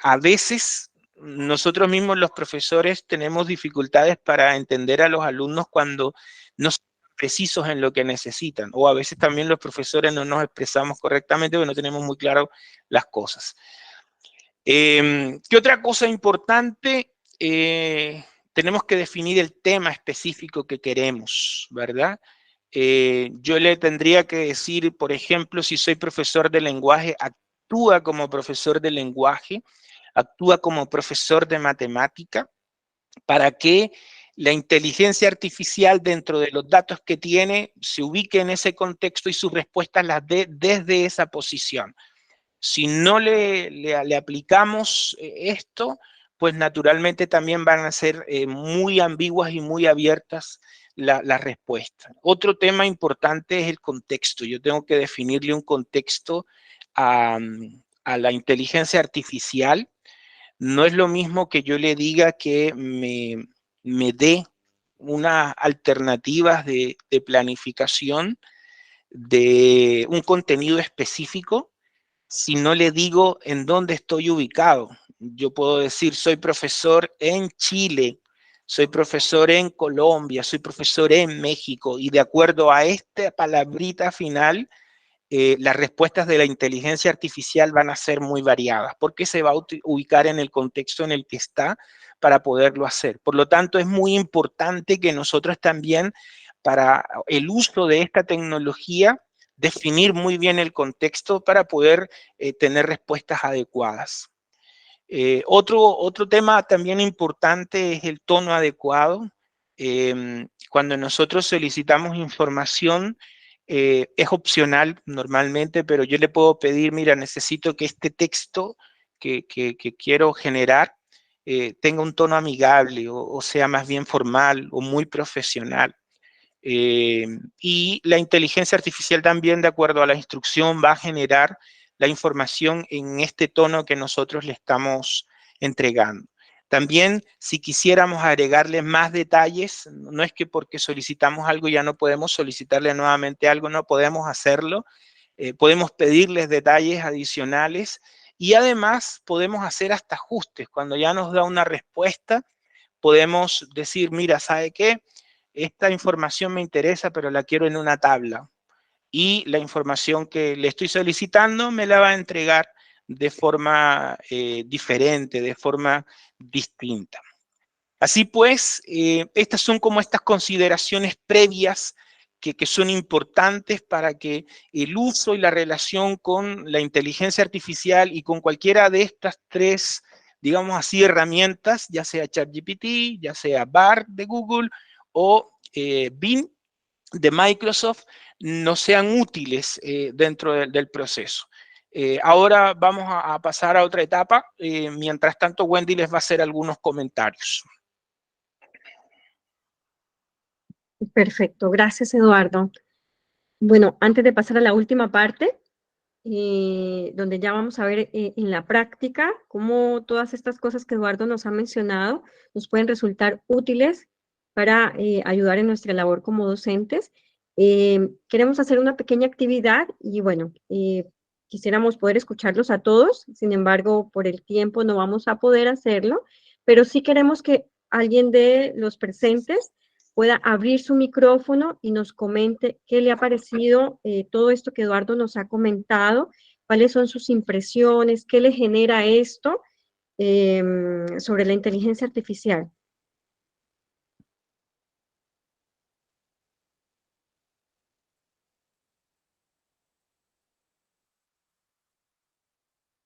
A veces nosotros mismos los profesores tenemos dificultades para entender a los alumnos cuando no son precisos en lo que necesitan, o a veces también los profesores no nos expresamos correctamente porque no tenemos muy claro las cosas. ¿Qué otra cosa importante? Tenemos que definir el tema específico que queremos, ¿verdad? Yo le tendría que decir, por ejemplo, si soy profesor de lenguaje, actúa como profesor de lenguaje, actúa como profesor de matemática, para que la inteligencia artificial dentro de los datos que tiene se ubique en ese contexto y sus respuestas las dé desde esa posición. Si no le aplicamos esto, pues naturalmente también van a ser muy ambiguas y muy abiertas las respuestas. Otro tema importante es el contexto. Yo tengo que definirle un contexto a la inteligencia artificial. No es lo mismo que yo le diga que me dé unas alternativas de planificación de un contenido específico, si no le digo en dónde estoy ubicado. Yo puedo decir, soy profesor en Chile, soy profesor en Colombia, soy profesor en México, y de acuerdo a esta palabrita final, las respuestas de la inteligencia artificial van a ser muy variadas, porque se va a ubicar en el contexto en el que está para poderlo hacer. Por lo tanto, es muy importante que nosotros también, para el uso de esta tecnología, definir muy bien el contexto para poder tener respuestas adecuadas. Otro tema también importante es el tono adecuado. Cuando nosotros solicitamos información, es opcional normalmente, pero yo le puedo pedir, mira, necesito que este texto que quiero generar tenga un tono amigable o sea más bien formal o muy profesional. Y la inteligencia artificial también, de acuerdo a la instrucción, va a generar la información en este tono que nosotros le estamos entregando. También, si quisiéramos agregarle más detalles, no es que porque solicitamos algo ya no podemos solicitarle nuevamente algo, no podemos hacerlo. Podemos pedirles detalles adicionales y además podemos hacer hasta ajustes. Cuando ya nos da una respuesta, podemos decir, mira, ¿sabe qué? Esta información me interesa, pero la quiero en una tabla. Y la información que le estoy solicitando me la va a entregar de forma diferente, de forma distinta. Así pues, estas son como estas consideraciones previas que son importantes para que el uso y la relación con la inteligencia artificial y con cualquiera de estas tres, digamos así, herramientas, ya sea ChatGPT, ya sea Bard de Google o Bing de Microsoft, no sean útiles dentro del proceso. Ahora vamos a pasar a otra etapa. Mientras tanto, Wendy les va a hacer algunos comentarios.
Perfecto, gracias Eduardo. Bueno, antes de pasar a la última parte, donde ya vamos a ver en la práctica cómo todas estas cosas que Eduardo nos ha mencionado nos pueden resultar útiles para ayudar en nuestra labor como docentes. Queremos hacer una pequeña actividad y bueno, quisiéramos poder escucharlos a todos, sin embargo, por el tiempo no vamos a poder hacerlo, pero sí queremos que alguien de los presentes pueda abrir su micrófono y nos comente qué le ha parecido todo esto que Eduardo nos ha comentado, cuáles son sus impresiones, qué le genera esto sobre la inteligencia artificial.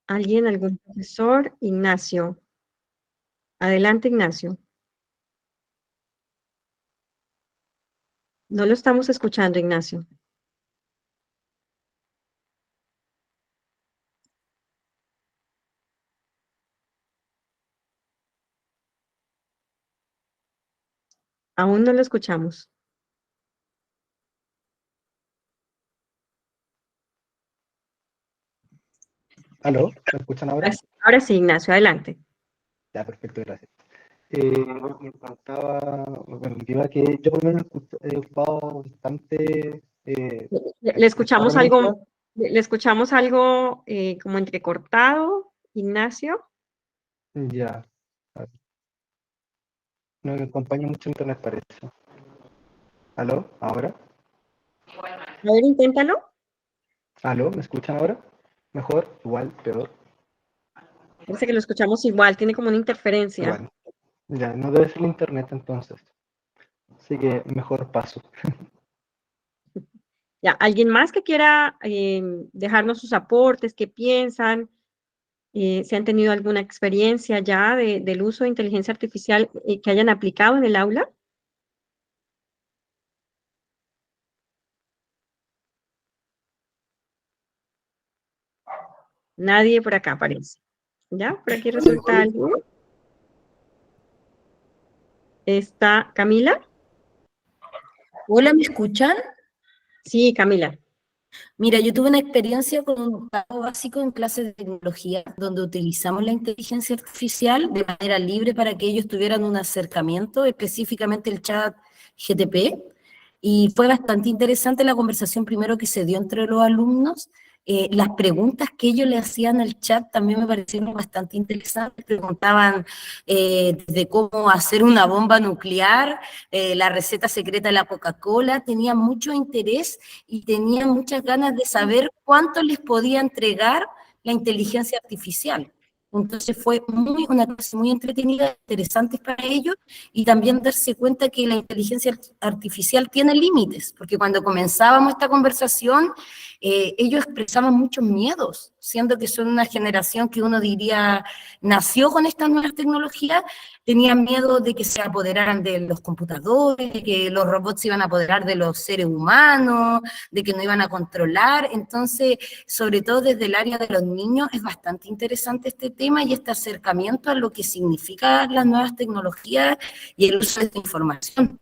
¿Alguien, algún profesor? Ignacio. Adelante, Ignacio. No lo estamos escuchando, Ignacio. Aún no lo escuchamos.
¿Aló? ¿Me escuchan ahora?
Ahora sí, Ignacio, adelante.
Ya, perfecto, gracias. Bueno, me preguntaba, bueno, que yo por lo menos he ocupado bastante
Le escuchamos
herramientas.
algo, le escuchamos algo como entrecortado, Ignacio.
Ya, a ver, no me acompaña mucho internet, parece. ¿Aló? ¿Ahora?
A ver, inténtalo.
¿Aló? ¿Me escuchan ahora? ¿Mejor? ¿Igual? ¿Peor?
Parece que lo escuchamos igual, tiene como una interferencia.
Igual. Ya, no debe ser el internet entonces. Así que mejor paso.
Ya, ¿alguien más que quiera dejarnos sus aportes, qué piensan? Si han tenido alguna experiencia ya del uso de inteligencia artificial que hayan aplicado en el aula. Nadie por acá parece. ¿Ya? Por aquí resulta alguien. ¿Está Camila?
Hola, ¿me escuchan?
Sí, Camila.
Mira, yo tuve una experiencia con un octavo básico en clases de tecnología, donde utilizamos la inteligencia artificial de manera libre para que ellos tuvieran un acercamiento, específicamente el chat GTP, y fue bastante interesante la conversación primero que se dio entre los alumnos. Las preguntas que ellos le hacían al chat también me parecieron bastante interesantes. Preguntaban desde cómo hacer una bomba nuclear, la receta secreta de la Coca-Cola, tenían mucho interés y tenían muchas ganas de saber cuánto les podía entregar la inteligencia artificial. Entonces fue una clase muy entretenida, interesante para ellos, y también darse cuenta que la inteligencia artificial tiene límites, porque cuando comenzábamos esta conversación, ellos expresaban muchos miedos, siendo que son una generación que uno diría nació con estas nuevas tecnologías, tenían miedo de que se apoderaran de los computadores, de que los robots se iban a apoderar de los seres humanos, de que no iban a controlar. Entonces, sobre todo desde el área de los niños, es bastante interesante este tema y este acercamiento a lo que significan las nuevas tecnologías y el uso de esta información.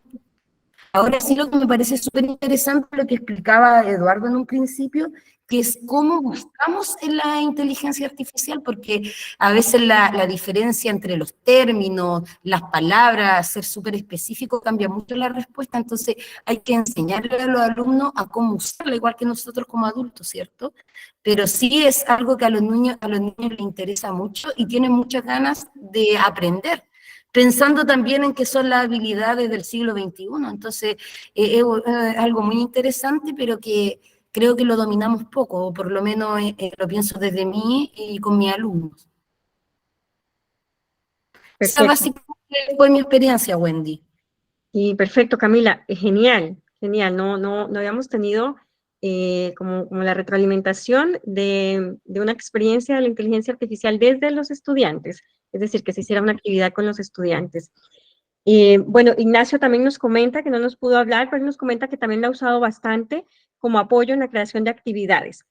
Ahora sí, lo que me parece súper interesante lo que explicaba Eduardo en un principio, que es cómo buscamos en la inteligencia artificial, porque a veces la diferencia entre los términos, las palabras, ser súper específico, cambia mucho la respuesta. Entonces hay que enseñarle a los alumnos a cómo usarla, igual que nosotros como adultos, ¿cierto? Pero sí es algo que a los niños les interesa mucho y tienen muchas ganas de aprender, pensando también en que son las habilidades del siglo XXI. Entonces, es algo muy interesante, pero que creo que lo dominamos poco, o por lo menos lo pienso desde mí y con mis alumnos. Esa
Perfecto.
básicamente fue mi experiencia, Wendy.
Y perfecto, Camila, genial, genial. No habíamos tenido como la retroalimentación de una experiencia de la inteligencia artificial desde los estudiantes, es decir, que se hiciera una actividad con los estudiantes. Bueno, Ignacio también nos comenta que no nos pudo hablar, pero nos comenta que también la ha usado bastante como apoyo en la creación de actividades.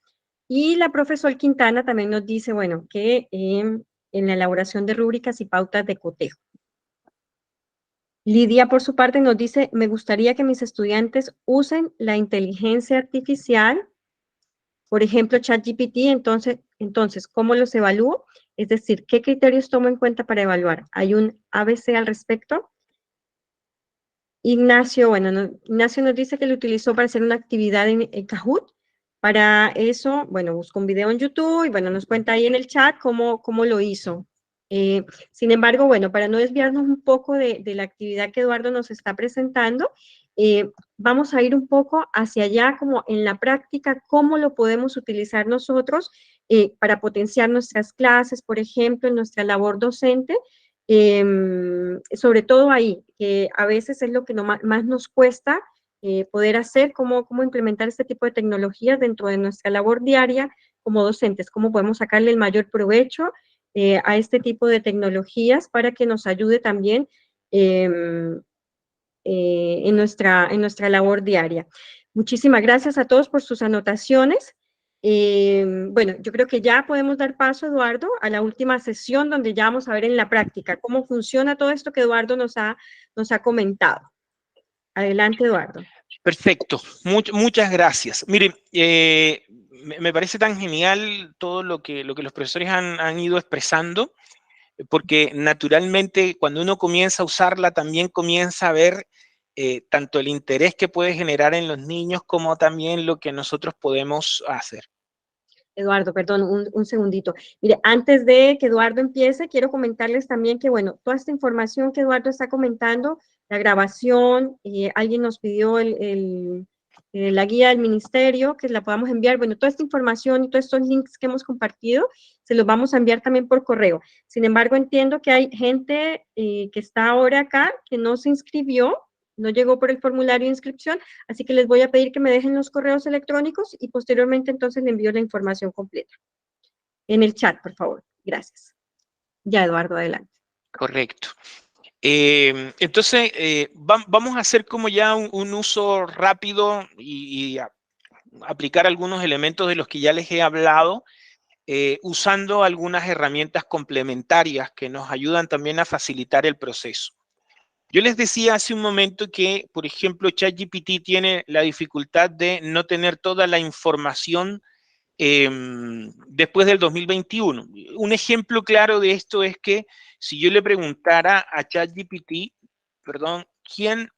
Y la profesora Quintana también nos dice, bueno, que en la elaboración de rúbricas y pautas de cotejo. Lidia, por su parte, nos dice, me gustaría que mis estudiantes usen la inteligencia artificial, por ejemplo, ChatGPT, entonces, ¿cómo los evalúo? Es decir, ¿qué criterios tomo en cuenta para evaluar? ¿Hay un ABC al respecto? Ignacio, Ignacio nos dice que lo utilizó para hacer una actividad en Kahoot. Para eso, bueno, buscó un video en YouTube y bueno, nos cuenta ahí en el chat cómo lo hizo. Sin embargo, bueno, para no desviarnos un poco de la actividad que Eduardo nos está presentando, vamos a ir un poco hacia allá, como en la práctica, cómo lo podemos utilizar nosotros para potenciar nuestras clases, por ejemplo, en nuestra labor docente, sobre todo ahí, que a veces es lo que más nos cuesta poder hacer, cómo implementar este tipo de tecnologías dentro de nuestra labor diaria como docentes, cómo podemos sacarle el mayor provecho a este tipo de tecnologías para que nos ayude también en nuestra labor diaria. Muchísimas gracias a todos por sus anotaciones. Bueno, yo creo que ya podemos dar paso, Eduardo, a la última sesión donde ya vamos a ver en la práctica cómo funciona todo esto que Eduardo nos ha comentado. Adelante, Eduardo.
Perfecto, muchas gracias. Miren, me parece tan genial todo lo que los profesores han ido expresando, porque naturalmente cuando uno comienza a usarla también comienza a ver tanto el interés que puede generar en los niños como también lo que nosotros podemos hacer.
Eduardo, perdón, un segundito. Mire, antes de que Eduardo empiece, quiero comentarles también que, bueno, toda esta información que Eduardo está comentando, la grabación, alguien nos pidió la guía del ministerio, que la podamos enviar. Bueno, toda esta información y todos estos links que hemos compartido, se los vamos a enviar también por correo. Sin embargo, entiendo que hay gente que está ahora acá que no se inscribió, no llegó por el formulario de inscripción, así que les voy a pedir que me dejen los correos electrónicos y posteriormente entonces le envío la información completa. En el chat, por favor. Gracias. Ya, Eduardo, adelante.
Correcto. Entonces, vamos a hacer como ya un uso rápido y aplicar algunos elementos de los que ya les he hablado, usando algunas herramientas complementarias que nos ayudan también a facilitar el proceso. Yo les decía hace un momento que, por ejemplo, ChatGPT tiene la dificultad de no tener toda la información después del 2021. Un ejemplo claro de esto es que si yo le preguntara a ChatGPT, perdón, ¿quién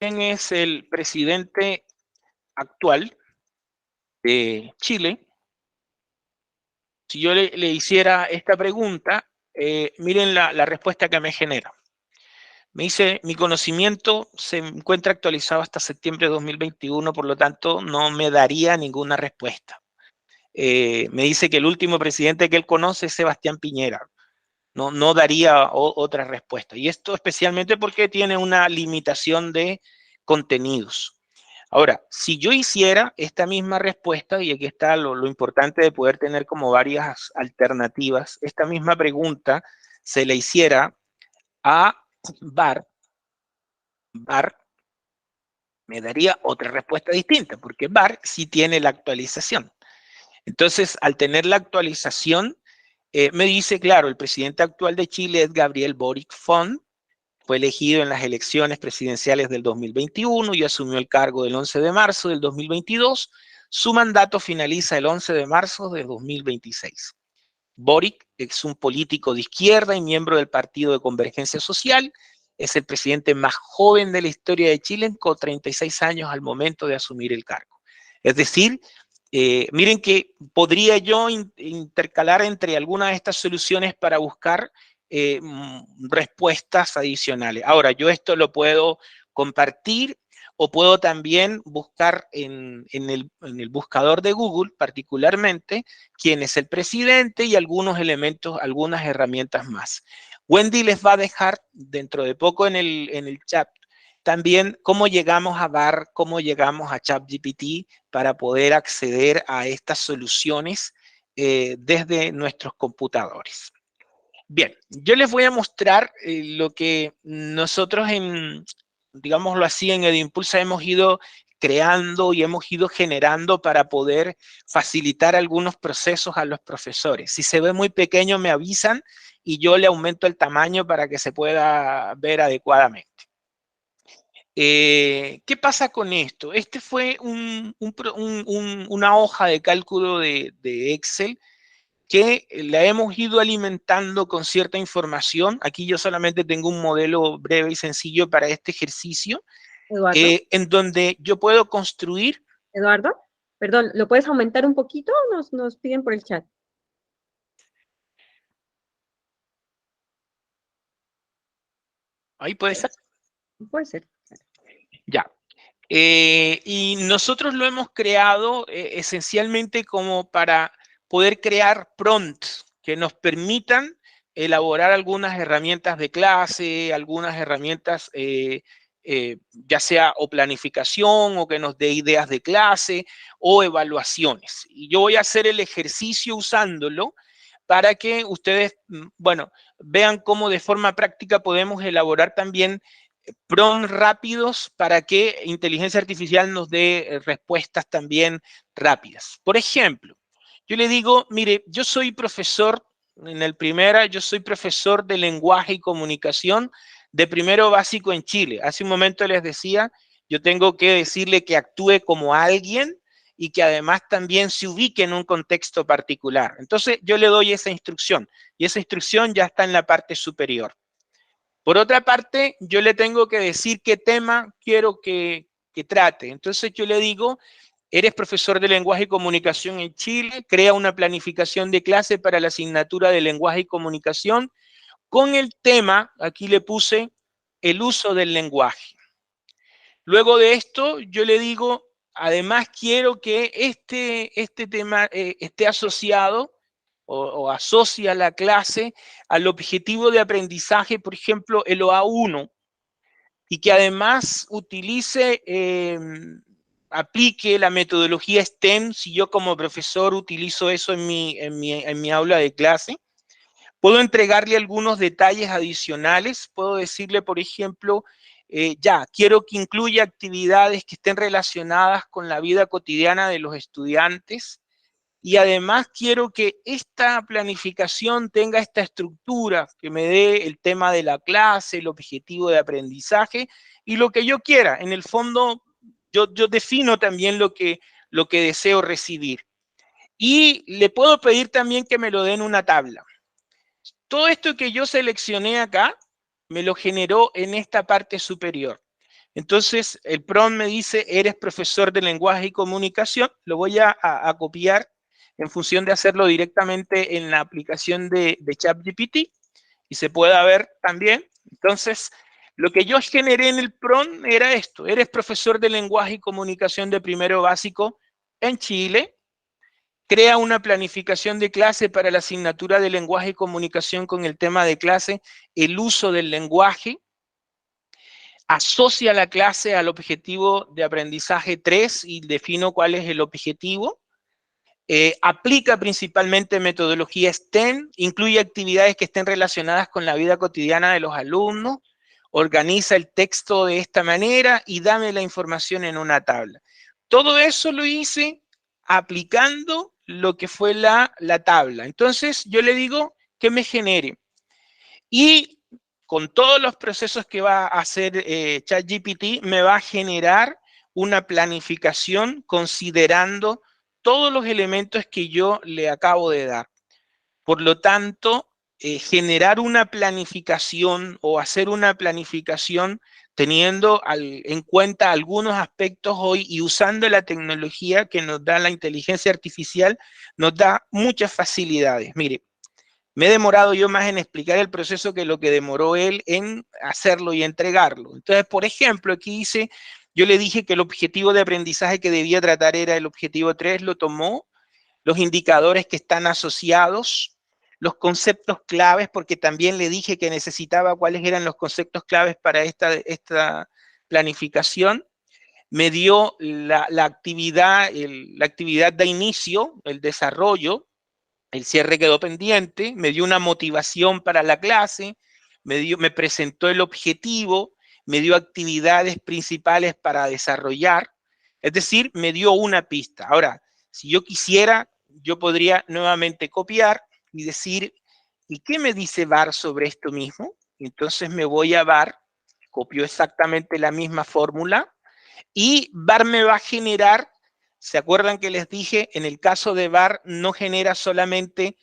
es el presidente actual de Chile? Si yo le hiciera esta pregunta, miren la respuesta que me genera. Me dice, mi conocimiento se encuentra actualizado hasta septiembre de 2021, por lo tanto, no me daría ninguna respuesta. Me dice que el último presidente que él conoce es Sebastián Piñera. No daría otra respuesta. Y esto especialmente porque tiene una limitación de contenidos. Ahora, si yo hiciera esta misma respuesta, y aquí está lo importante de poder tener como varias alternativas, esta misma pregunta se la hiciera a Bart me daría otra respuesta distinta, porque Bart sí tiene la actualización. Entonces, al tener la actualización, me dice, claro, el presidente actual de Chile es Gabriel Boric Font, fue elegido en las elecciones presidenciales del 2021 y asumió el cargo del 11 de marzo del 2022. Su mandato finaliza el 11 de marzo de 2026. Boric es un político de izquierda y miembro del Partido de Convergencia Social. Es el presidente más joven de la historia de Chile, con 36 años al momento de asumir el cargo. Es decir, miren que podría yo intercalar entre algunas de estas soluciones para buscar respuestas adicionales. Ahora, yo esto lo puedo compartir o puedo también buscar en el buscador de Google, particularmente, quién es el presidente y algunos elementos, algunas herramientas más. Wendy les va a dejar dentro de poco en el chat también cómo llegamos a BAR, cómo llegamos a ChatGPT para poder acceder a estas soluciones desde nuestros computadores. Bien, yo les voy a mostrar lo que nosotros digámoslo así, en Edimpulsa hemos ido creando y hemos ido generando para poder facilitar algunos procesos a los profesores. Si se ve muy pequeño me avisan y yo le aumento el tamaño para que se pueda ver adecuadamente. ¿Qué pasa con esto? Este fue una hoja de cálculo de Excel que la hemos ido alimentando con cierta información. Aquí yo solamente tengo un modelo breve y sencillo para este ejercicio,
Eduardo,
en donde yo puedo construir.
Eduardo, perdón, ¿lo puedes aumentar un poquito? Nos piden por el chat.
Ahí puede ser.
Puede ser.
Ya. Y nosotros lo hemos creado esencialmente como para poder crear prompts que nos permitan elaborar algunas herramientas de clase, algunas herramientas ya sea o planificación o que nos dé ideas de clase o evaluaciones. Y yo voy a hacer el ejercicio usándolo para que ustedes, bueno, vean cómo de forma práctica podemos elaborar también prompts rápidos para que inteligencia artificial nos dé respuestas también rápidas. Por ejemplo, yo le digo, mire, yo soy profesor, yo soy profesor de lenguaje y comunicación de primero básico en Chile. Hace un momento les decía, yo tengo que decirle que actúe como alguien y que además también se ubique en un contexto particular. Entonces yo le doy esa instrucción y esa instrucción ya está en la parte superior. Por otra parte, yo le tengo que decir qué tema quiero que trate. Entonces yo le digo, eres profesor de lenguaje y comunicación en Chile, crea una planificación de clase para la asignatura de lenguaje y comunicación con el tema, aquí le puse, el uso del lenguaje. Luego de esto, yo le digo, además quiero que este tema esté asociado o asocia la clase al objetivo de aprendizaje, por ejemplo, el OA1, y que además utilice, aplique la metodología STEM, si yo como profesor utilizo eso en mi aula de clase. Puedo entregarle algunos detalles adicionales, puedo decirle, por ejemplo, quiero que incluya actividades que estén relacionadas con la vida cotidiana de los estudiantes, y además quiero que esta planificación tenga esta estructura, que me dé el tema de la clase, el objetivo de aprendizaje y lo que yo quiera. En el fondo, yo defino también lo que deseo recibir. Y le puedo pedir también que me lo den una tabla. Todo esto que yo seleccioné acá, me lo generó en esta parte superior. Entonces, el prompt me dice, eres profesor de lenguaje y comunicación. Lo voy a copiar en función de hacerlo directamente en la aplicación de ChatGPT y se pueda ver también. Entonces, lo que yo generé en el prompt era esto, eres profesor de lenguaje y comunicación de primero básico en Chile, crea una planificación de clase para la asignatura de lenguaje y comunicación con el tema de clase, el uso del lenguaje, asocia la clase al objetivo de aprendizaje 3 y defino cuál es el objetivo. Aplica principalmente metodología STEM, incluye actividades que estén relacionadas con la vida cotidiana de los alumnos, organiza el texto de esta manera y dame la información en una tabla. Todo eso lo hice aplicando lo que fue la tabla. Entonces yo le digo que me genere. Y con todos los procesos que va a hacer ChatGPT, me va a generar una planificación considerando todos los elementos que yo le acabo de dar. Por lo tanto, generar una planificación o hacer una planificación teniendo en cuenta algunos aspectos hoy y usando la tecnología que nos da la inteligencia artificial, nos da muchas facilidades. Mire, me he demorado yo más en explicar el proceso que lo que demoró él en hacerlo y entregarlo. Entonces, por ejemplo, aquí dice, Yo le dije que el objetivo de aprendizaje que debía tratar era el objetivo 3, lo tomó, los indicadores que están asociados, los conceptos claves, porque también le dije que necesitaba cuáles eran los conceptos claves para esta planificación. Me dio la actividad de inicio, el desarrollo, el cierre quedó pendiente, me dio una motivación para la clase, me presentó el objetivo, me dio actividades principales para desarrollar, es decir, me dio una pista. Ahora, si yo quisiera, yo podría nuevamente copiar y decir, ¿y qué me dice VAR sobre esto mismo? Entonces me voy a VAR, copio exactamente la misma fórmula, y VAR me va a generar, ¿se acuerdan que les dije? En el caso de VAR no genera solamente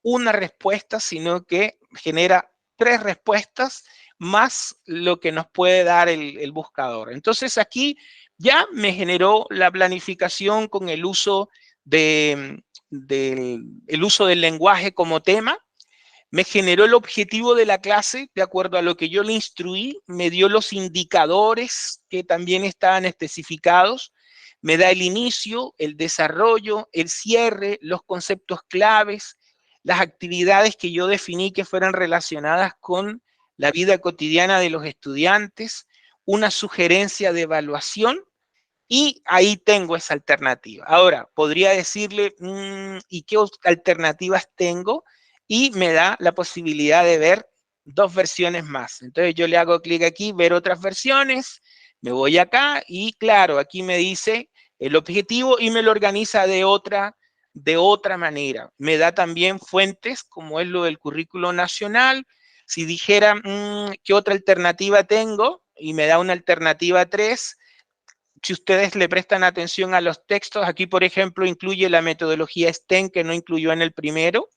una respuesta, sino que genera 3 respuestas más lo que nos puede dar el buscador. Entonces aquí ya me generó la planificación con el uso del lenguaje como tema. Me generó el objetivo de la clase, de acuerdo a lo que yo le instruí, me dio los indicadores que también estaban especificados, me da el inicio, el desarrollo, el cierre, los conceptos claves, las actividades que yo definí que fueran relacionadas con la vida cotidiana de los estudiantes, una sugerencia de evaluación, y ahí tengo esa alternativa. Ahora, podría decirle, ¿y qué alternativas tengo? Y me da la posibilidad de ver 2 versiones más. Entonces yo le hago clic aquí, ver otras versiones, me voy acá y claro, aquí me dice el objetivo y me lo organiza de otra manera. Me da también fuentes, como es lo del currículo nacional. Si dijera, ¿qué otra alternativa tengo? Y me da una alternativa 3. Si ustedes le prestan atención a los textos, aquí, por ejemplo, incluye la metodología STEM, que no incluyó en el primero.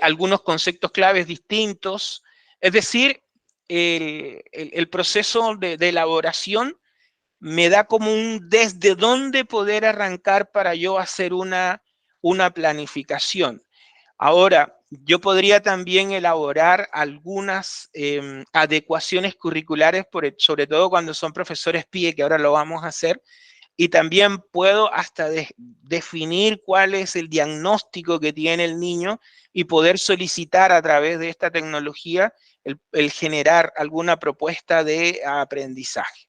Algunos conceptos claves distintos. Es decir, el proceso de elaboración me da como un desde dónde poder arrancar para yo hacer una planificación. Ahora, yo podría también elaborar algunas adecuaciones curriculares, sobre todo cuando son profesores PIE, que ahora lo vamos a hacer, y también puedo hasta definir cuál es el diagnóstico que tiene el niño y poder solicitar a través de esta tecnología el generar alguna propuesta de aprendizaje.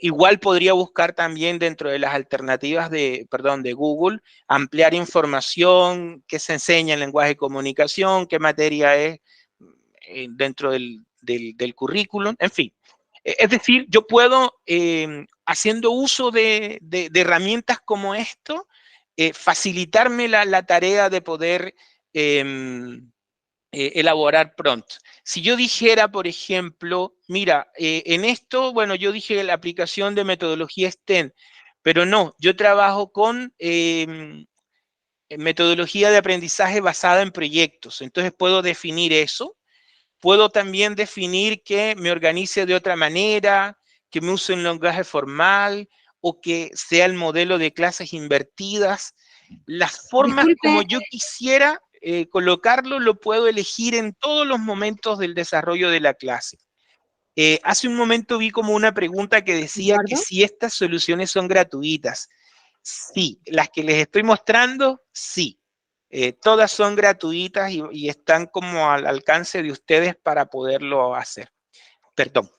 Igual podría buscar también dentro de las alternativas de Google, ampliar información, qué se enseña en lenguaje de comunicación, qué materia es dentro del currículum, en fin. Es decir, yo puedo, haciendo uso de herramientas como esto, facilitarme la tarea de poder elaborar pronto. Si yo dijera, por ejemplo, mira, en esto, bueno, yo dije la aplicación de metodología STEM, pero no, yo trabajo con metodología de aprendizaje basada en proyectos, entonces puedo definir eso. Puedo también definir que me organice de otra manera, que me use un lenguaje formal o que sea el modelo de clases invertidas. Las formas como yo quisiera colocarlo, lo puedo elegir en todos los momentos del desarrollo de la clase. Hace un momento vi como una pregunta que decía que si estas soluciones son gratuitas. Sí, las que les estoy mostrando, sí. Todas son gratuitas y están como al alcance de ustedes para poderlo hacer. Perdón.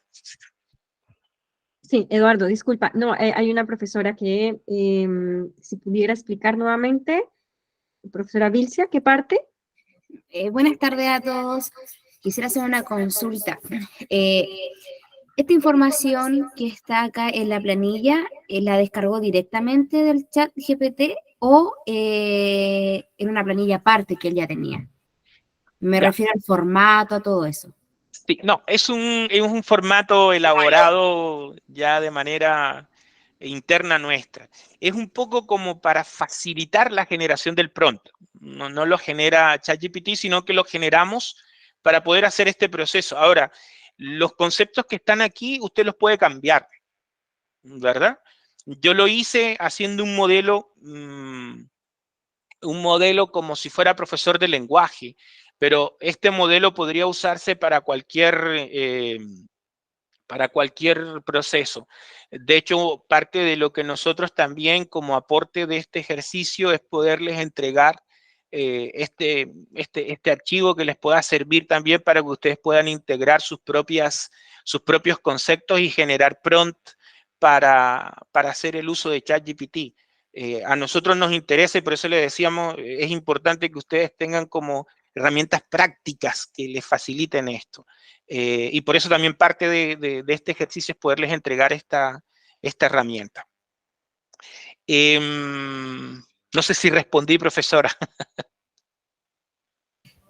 Sí, Eduardo, disculpa. No, hay una profesora que, si pudiera explicar nuevamente, profesora Vilcia, ¿qué parte?
Buenas tardes a todos. Quisiera hacer una consulta. Esta información que está acá en la planilla, ¿la descargó directamente del chat GPT o en una planilla aparte que él ya tenía? Me refiero al formato, a todo eso.
Sí, no, es un formato elaborado ya de manera interna nuestra. Es un poco como para facilitar la generación del prompt. No lo genera ChatGPT, sino que lo generamos para poder hacer este proceso. Ahora, los conceptos que están aquí, usted los puede cambiar, ¿verdad? Yo lo hice haciendo un modelo como si fuera profesor de lenguaje, pero este modelo podría usarse para cualquier para cualquier proceso. De hecho, parte de lo que nosotros también como aporte de este ejercicio es poderles entregar este archivo que les pueda servir también para que ustedes puedan integrar sus propios conceptos y generar prompt para hacer el uso de ChatGPT. A nosotros nos interesa y por eso les decíamos, es importante que ustedes tengan como herramientas prácticas que les faciliten esto. Y por eso también parte de este ejercicio es poderles entregar esta herramienta. No sé si respondí, profesora.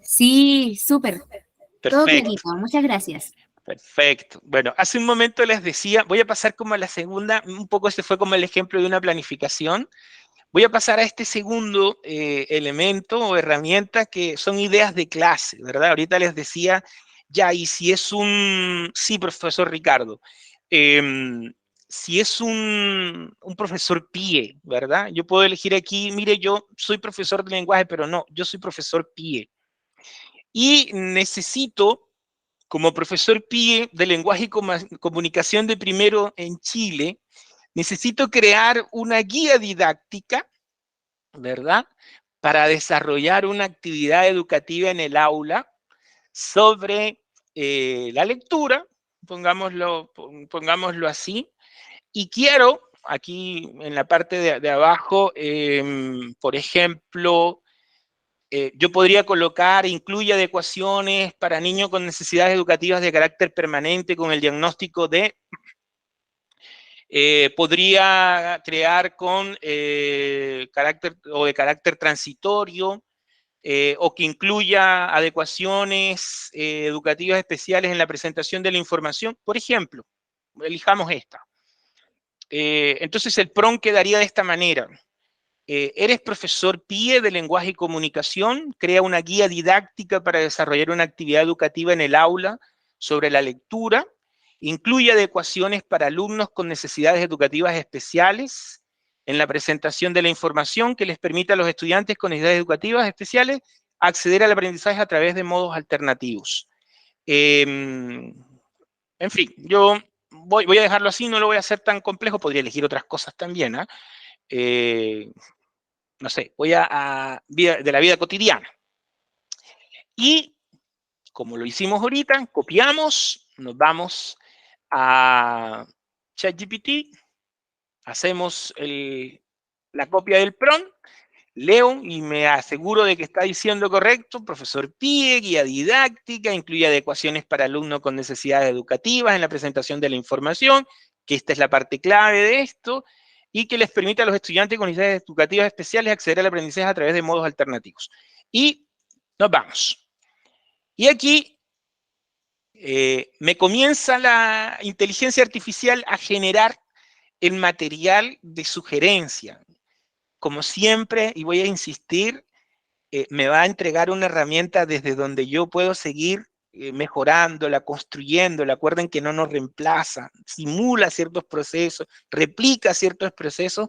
Sí, súper. Todo
Perfecto.
clarito. Muchas gracias.
Perfecto. Bueno, hace un momento les decía, voy a pasar como a la segunda, un poco este fue como el ejemplo de una planificación. Voy a pasar a este segundo elemento o herramienta que son ideas de clase, ¿verdad? Ahorita les decía, ya, y si es un... Sí, profesor Ricardo. Si es un profesor PIE, ¿verdad? Yo puedo elegir aquí, mire, yo soy profesor de lenguaje, pero no, yo soy profesor PIE. Y necesito, como profesor PIE de lenguaje y comunicación de primero en Chile, necesito crear una guía didáctica, ¿verdad? Para desarrollar una actividad educativa en el aula sobre la lectura, pongámoslo así, y quiero, aquí en la parte de abajo, por ejemplo, yo podría colocar, incluye adecuaciones para niños con necesidades educativas de carácter permanente con el diagnóstico de... podría crear con carácter o de carácter transitorio, o que incluya adecuaciones educativas especiales en la presentación de la información. Por ejemplo, elijamos esta. Entonces el prompt quedaría de esta manera. Eres profesor PIE de lenguaje y comunicación, crea una guía didáctica para desarrollar una actividad educativa en el aula sobre la lectura, incluye adecuaciones para alumnos con necesidades educativas especiales en la presentación de la información que les permita a los estudiantes con necesidades educativas especiales acceder al aprendizaje a través de modos alternativos. En fin, yo voy a dejarlo así, no lo voy a hacer tan complejo, podría elegir otras cosas también, no sé, voy a de la vida cotidiana. Y como lo hicimos ahorita, copiamos, nos vamos a ChatGPT, hacemos la copia del prompt, leo y me aseguro de que está diciendo correcto, profesor PIE, guía didáctica, incluye adecuaciones para alumnos con necesidades educativas en la presentación de la información, que esta es la parte clave de esto, y que les permite a los estudiantes con necesidades educativas especiales acceder al aprendizaje a través de modos alternativos. Y nos vamos. Y aquí me comienza la inteligencia artificial a generar el material de sugerencia. Como siempre, y voy a insistir, me va a entregar una herramienta desde donde yo puedo seguir mejorándola, construyéndola. Acuerden que no nos reemplaza, simula ciertos procesos, replica ciertos procesos,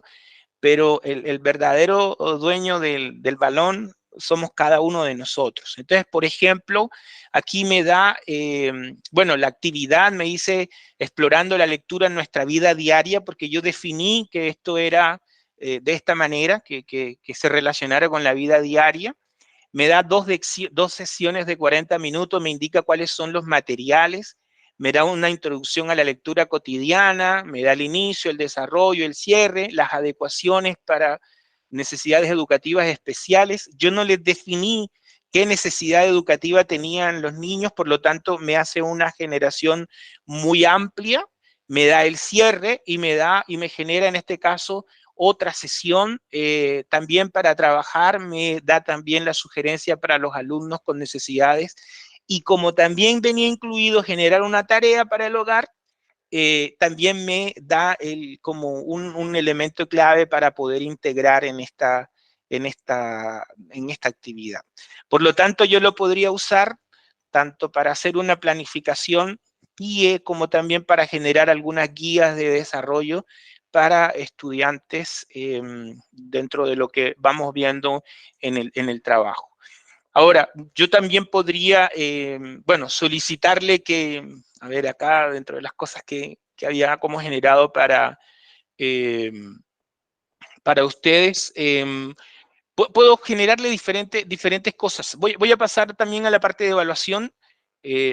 pero el verdadero dueño del balón somos cada uno de nosotros. Entonces, por ejemplo, aquí me da, bueno, la actividad me dice explorando la lectura en nuestra vida diaria, porque yo definí que esto era de esta manera, que se relacionara con la vida diaria. Me da dos sesiones de 40 minutos, me indica cuáles son los materiales, me da una introducción a la lectura cotidiana, me da el inicio, el desarrollo, el cierre, las adecuaciones para necesidades educativas especiales. Yo no les definí qué necesidad educativa tenían los niños, por lo tanto me hace una generación muy amplia, me da el cierre y me genera en este caso otra sesión también para trabajar, me da también la sugerencia para los alumnos con necesidades, y como también venía incluido generar una tarea para el hogar, también me da como un elemento clave para poder integrar en esta actividad. Por lo tanto, yo lo podría usar tanto para hacer una planificación PIE como también para generar algunas guías de desarrollo para estudiantes dentro de lo que vamos viendo en el trabajo. Ahora, yo también podría, bueno, solicitarle que, a ver, acá dentro de las cosas que había como generado para ustedes, puedo generarle diferentes cosas. Voy a pasar también a la parte de evaluación,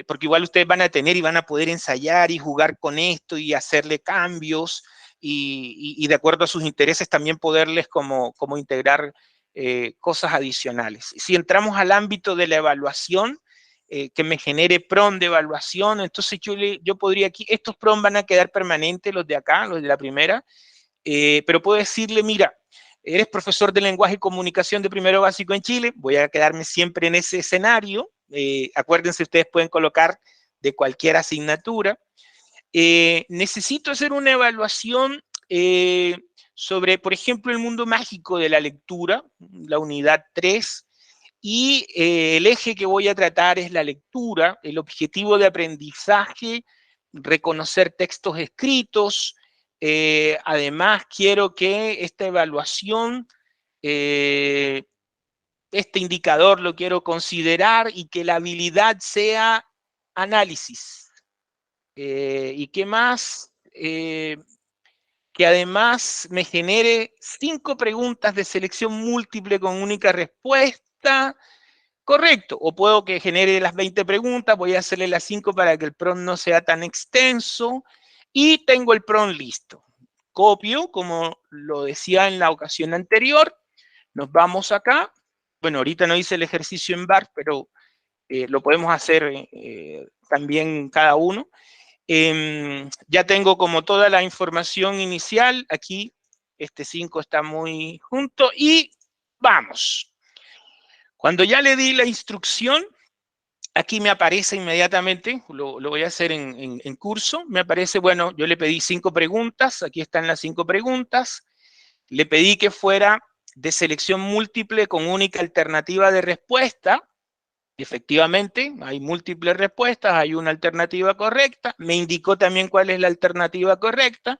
porque igual ustedes van a tener y van a poder ensayar y jugar con esto y hacerle cambios y de acuerdo a sus intereses también poderles como integrar cosas adicionales. Si entramos al ámbito de la evaluación, que me genere PROM de evaluación, entonces yo podría aquí, estos PROM van a quedar permanentes, los de acá, los de la primera, pero puedo decirle, mira, eres profesor de lenguaje y comunicación de primero básico en Chile, voy a quedarme siempre en ese escenario, acuérdense, ustedes pueden colocar de cualquier asignatura. Necesito hacer una evaluación sobre, por ejemplo, el mundo mágico de la lectura, la unidad 3, y el eje que voy a tratar es la lectura, el objetivo de aprendizaje, reconocer textos escritos. Además, quiero que esta evaluación, este indicador lo quiero considerar y que la habilidad sea análisis. ¿Y qué más? Que además me genere 5 preguntas de selección múltiple con única respuesta. Correcto, o puedo que genere las 20 preguntas, voy a hacerle las 5 para que el PROM no sea tan extenso, y tengo el PROM listo. Copio, como lo decía en la ocasión anterior, nos vamos acá, bueno, ahorita no hice el ejercicio en BART, pero lo podemos hacer también cada uno. Ya tengo como toda la información inicial, aquí este 5 está muy junto, y vamos. Cuando ya le di la instrucción, aquí me aparece inmediatamente, lo voy a hacer en curso, me aparece, bueno, yo le pedí 5 preguntas, aquí están las 5 preguntas, le pedí que fuera de selección múltiple con única alternativa de respuesta, efectivamente, hay múltiples respuestas, hay una alternativa correcta, me indicó también cuál es la alternativa correcta,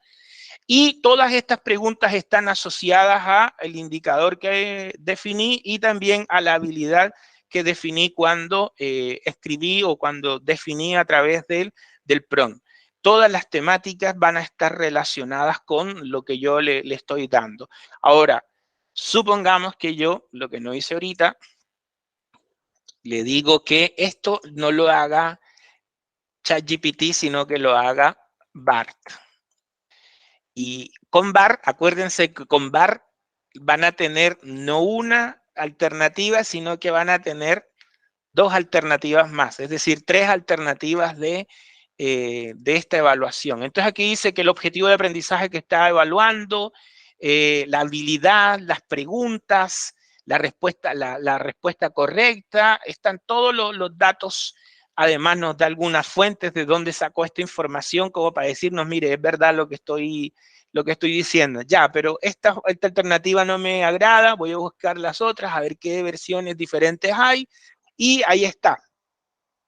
y todas estas preguntas están asociadas al indicador que definí y también a la habilidad que definí cuando escribí o cuando definí a través del PROM. Todas las temáticas van a estar relacionadas con lo que yo le estoy dando. Ahora, supongamos que yo, lo que no hice ahorita, le digo que esto no lo haga ChatGPT, sino que lo haga BART. Y con BART, acuérdense que con BART van a tener no una alternativa, sino que van a tener 2 alternativas más, es decir, 3 alternativas de esta evaluación. Entonces aquí dice que el objetivo de aprendizaje que está evaluando, la habilidad, las preguntas, la respuesta correcta, están todos los datos. Además nos da algunas fuentes de dónde sacó esta información, como para decirnos, mire, es verdad lo que estoy diciendo. Ya, pero esta alternativa no me agrada, voy a buscar las otras, a ver qué versiones diferentes hay, y ahí está.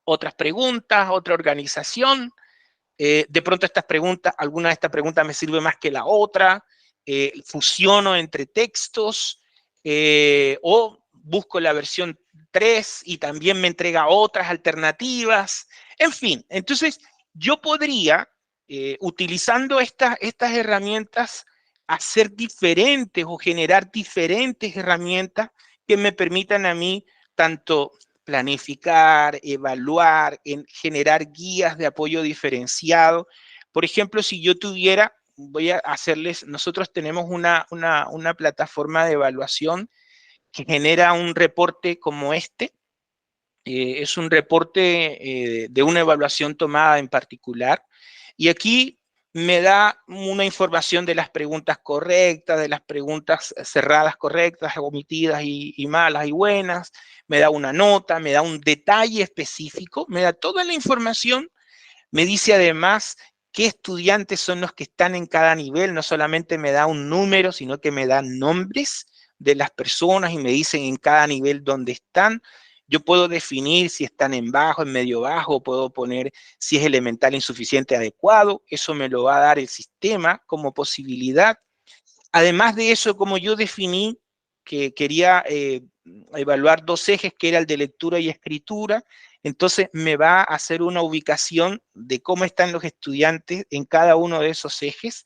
Otras preguntas, otra organización. De pronto estas preguntas, alguna de estas preguntas me sirve más que la otra, fusiono entre textos, o busco la versión 3 y también me entrega otras alternativas. En fin, entonces yo podría, utilizando estas herramientas, hacer diferentes o generar diferentes herramientas que me permitan a mí tanto planificar, evaluar, generar guías de apoyo diferenciado. Por ejemplo, si yo tuviera, voy a hacerles, nosotros tenemos una plataforma de evaluación que genera un reporte como este. Es un reporte de una evaluación tomada en particular. Y aquí me da una información de las preguntas correctas, de las preguntas cerradas correctas, omitidas y malas y buenas. Me da una nota, me da un detalle específico, me da toda la información. Me dice además qué estudiantes son los que están en cada nivel. No solamente me da un número, sino que me da nombres de las personas y me dicen en cada nivel dónde están. Yo puedo definir si están en bajo, en medio bajo, puedo poner si es elemental insuficiente adecuado, eso me lo va a dar el sistema como posibilidad. Además de eso, como yo definí que quería evaluar dos ejes, que era el de lectura y escritura. Entonces me va a hacer una ubicación de cómo están los estudiantes en cada uno de esos ejes.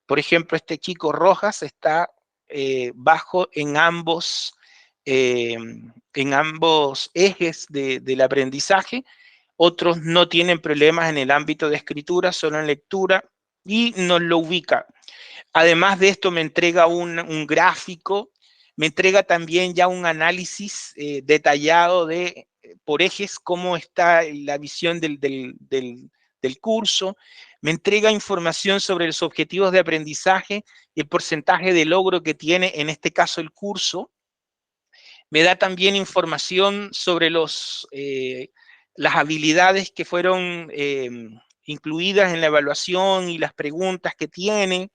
Por ejemplo, este chico Rojas está bajo en ambos ejes del aprendizaje. Otros no tienen problemas en el ámbito de escritura, solo en lectura, y nos lo ubica. Además de esto, me entrega un gráfico, me entrega también ya un análisis detallado de, por ejes, cómo está la visión del curso, me entrega información sobre los objetivos de aprendizaje y el porcentaje de logro que tiene, en este caso, el curso. Me da también información sobre las habilidades que fueron incluidas en la evaluación y las preguntas que tiene.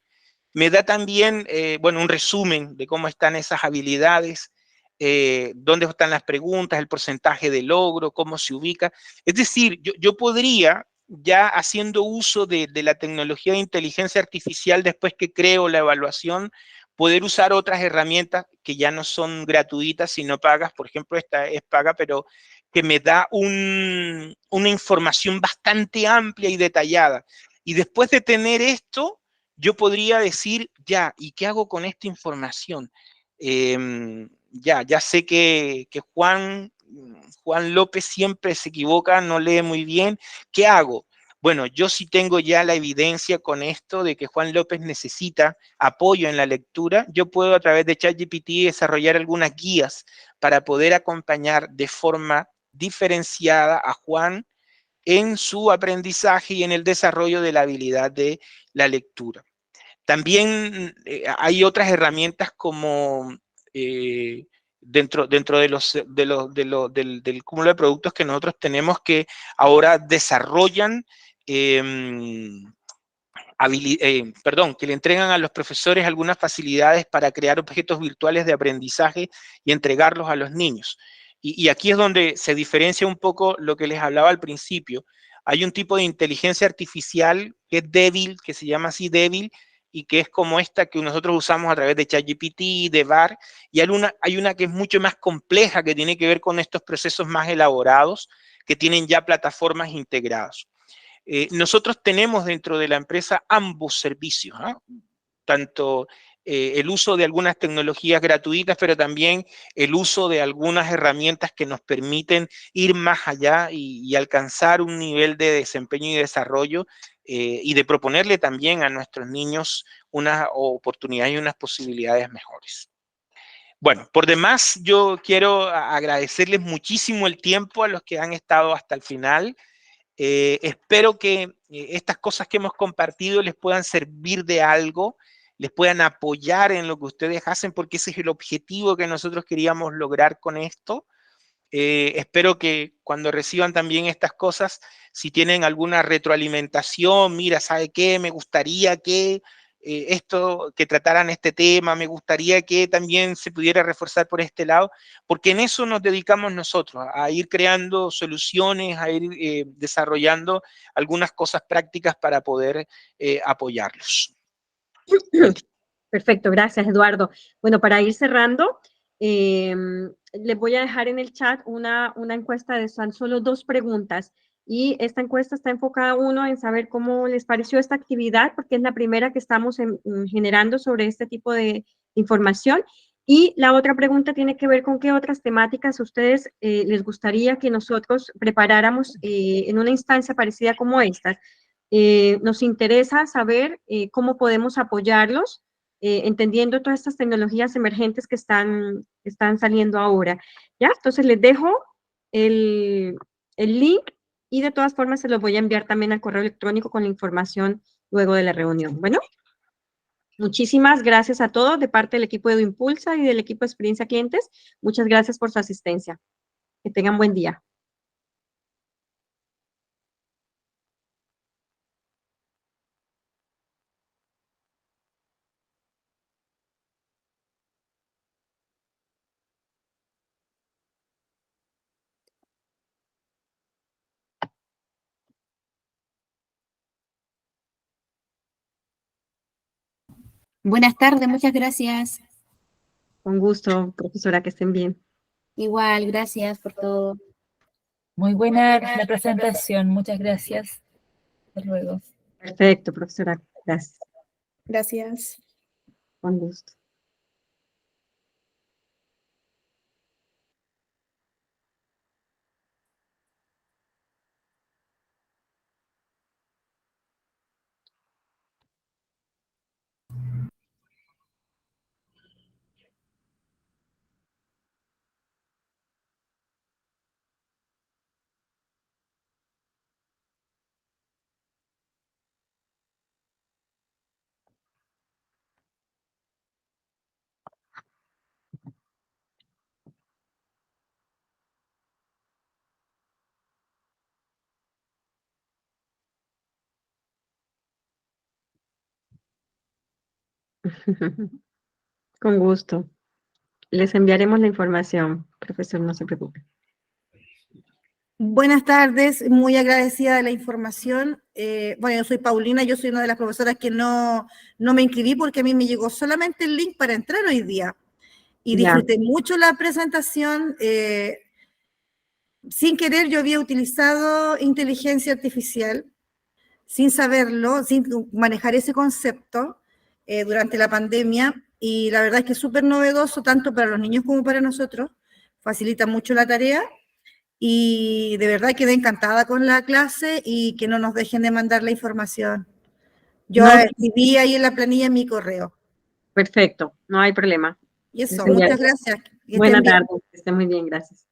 Me da también, bueno, un resumen de cómo están esas habilidades, dónde están las preguntas, el porcentaje de logro, cómo se ubica. Es decir, yo podría, ya haciendo uso de la tecnología de inteligencia artificial, después que creo la evaluación, poder usar otras herramientas que ya no son gratuitas, sino pagas. Por ejemplo, esta es paga, pero que me da una información bastante amplia y detallada. Y después de tener esto, yo podría decir, ya, ¿y qué hago con esta información? Ya sé que Juan López siempre se equivoca, no lee muy bien. ¿Qué hago? Bueno, yo sí tengo ya la evidencia con esto de que Juan López necesita apoyo en la lectura. Yo puedo a través de ChatGPT desarrollar algunas guías para poder acompañar de forma diferenciada a Juan en su aprendizaje y en el desarrollo de la habilidad de la lectura. También hay otras herramientas como dentro del cúmulo de productos que nosotros tenemos, que ahora desarrollan, que le entregan a los profesores algunas facilidades para crear objetos virtuales de aprendizaje y entregarlos a los niños. Y aquí es donde se diferencia un poco lo que les hablaba al principio. Hay un tipo de inteligencia artificial que es débil, que se llama así débil, y que es como esta que nosotros usamos a través de ChatGPT, de VAR, y hay una que es mucho más compleja, que tiene que ver con estos procesos más elaborados, que tienen ya plataformas integradas. Nosotros tenemos dentro de la empresa ambos servicios, ¿no? Tanto el uso de algunas tecnologías gratuitas, pero también el uso de algunas herramientas que nos permiten ir más allá y alcanzar un nivel de desempeño y desarrollo, y de proponerle también a nuestros niños unas oportunidades y unas posibilidades mejores. Bueno, por demás, yo quiero agradecerles muchísimo el tiempo a los que han estado hasta el final. Espero que estas cosas que hemos compartido les puedan servir de algo, les puedan apoyar en lo que ustedes hacen, porque ese es el objetivo que nosotros queríamos lograr con esto. Espero que cuando reciban también estas cosas, si tienen alguna retroalimentación, mira, ¿sabe qué? Me gustaría que que trataran este tema, me gustaría que también se pudiera reforzar por este lado, porque en eso nos dedicamos nosotros, a ir creando soluciones, a ir desarrollando algunas cosas prácticas para poder apoyarlos.
Perfecto, gracias, Eduardo. Bueno, para ir cerrando, les voy a dejar en el chat una encuesta de tan solo 2 preguntas. Y esta encuesta está enfocada, uno, en saber cómo les pareció esta actividad, porque es la primera que estamos generando sobre este tipo de información. Y la otra pregunta tiene que ver con qué otras temáticas a ustedes les gustaría que nosotros preparáramos en una instancia parecida como esta. Nos interesa saber cómo podemos apoyarlos, entendiendo todas estas tecnologías emergentes que están saliendo ahora. ¿Ya? Entonces les dejo el link y de todas formas se los voy a enviar también al correo electrónico con la información luego de la reunión. Bueno, muchísimas gracias a todos de parte del equipo de Impulsa y del equipo de Experiencia Clientes. Muchas gracias por su asistencia. Que tengan buen día.
Buenas tardes, muchas gracias.
Con gusto, profesora, que estén bien.
Igual, gracias por todo.
Muy buena la presentación, muchas gracias. Hasta luego.
Perfecto, profesora. Gracias.
Gracias.
Con gusto. Con gusto. Les enviaremos la información, profesor, no se preocupe.
Buenas tardes, muy agradecida de la información. Bueno, yo soy Paulina, yo soy una de las profesoras que no me inscribí porque a mí me llegó solamente el link para entrar hoy día. Y
Ya.
disfruté mucho la presentación. Sin querer yo había utilizado inteligencia artificial, sin saberlo, sin manejar ese concepto durante la pandemia. Y la verdad es que es súper novedoso, tanto para los niños como para nosotros. Facilita mucho la tarea. Y de verdad quedé encantada con la clase y que no nos dejen de mandar la información. Yo
No,
escribí ahí en la planilla en mi correo.
perfecto, no hay problema.
Y eso,
Les enviaré.
muchas gracias. Que estén
Buenas
bien.
tardes, que estén muy bien, gracias.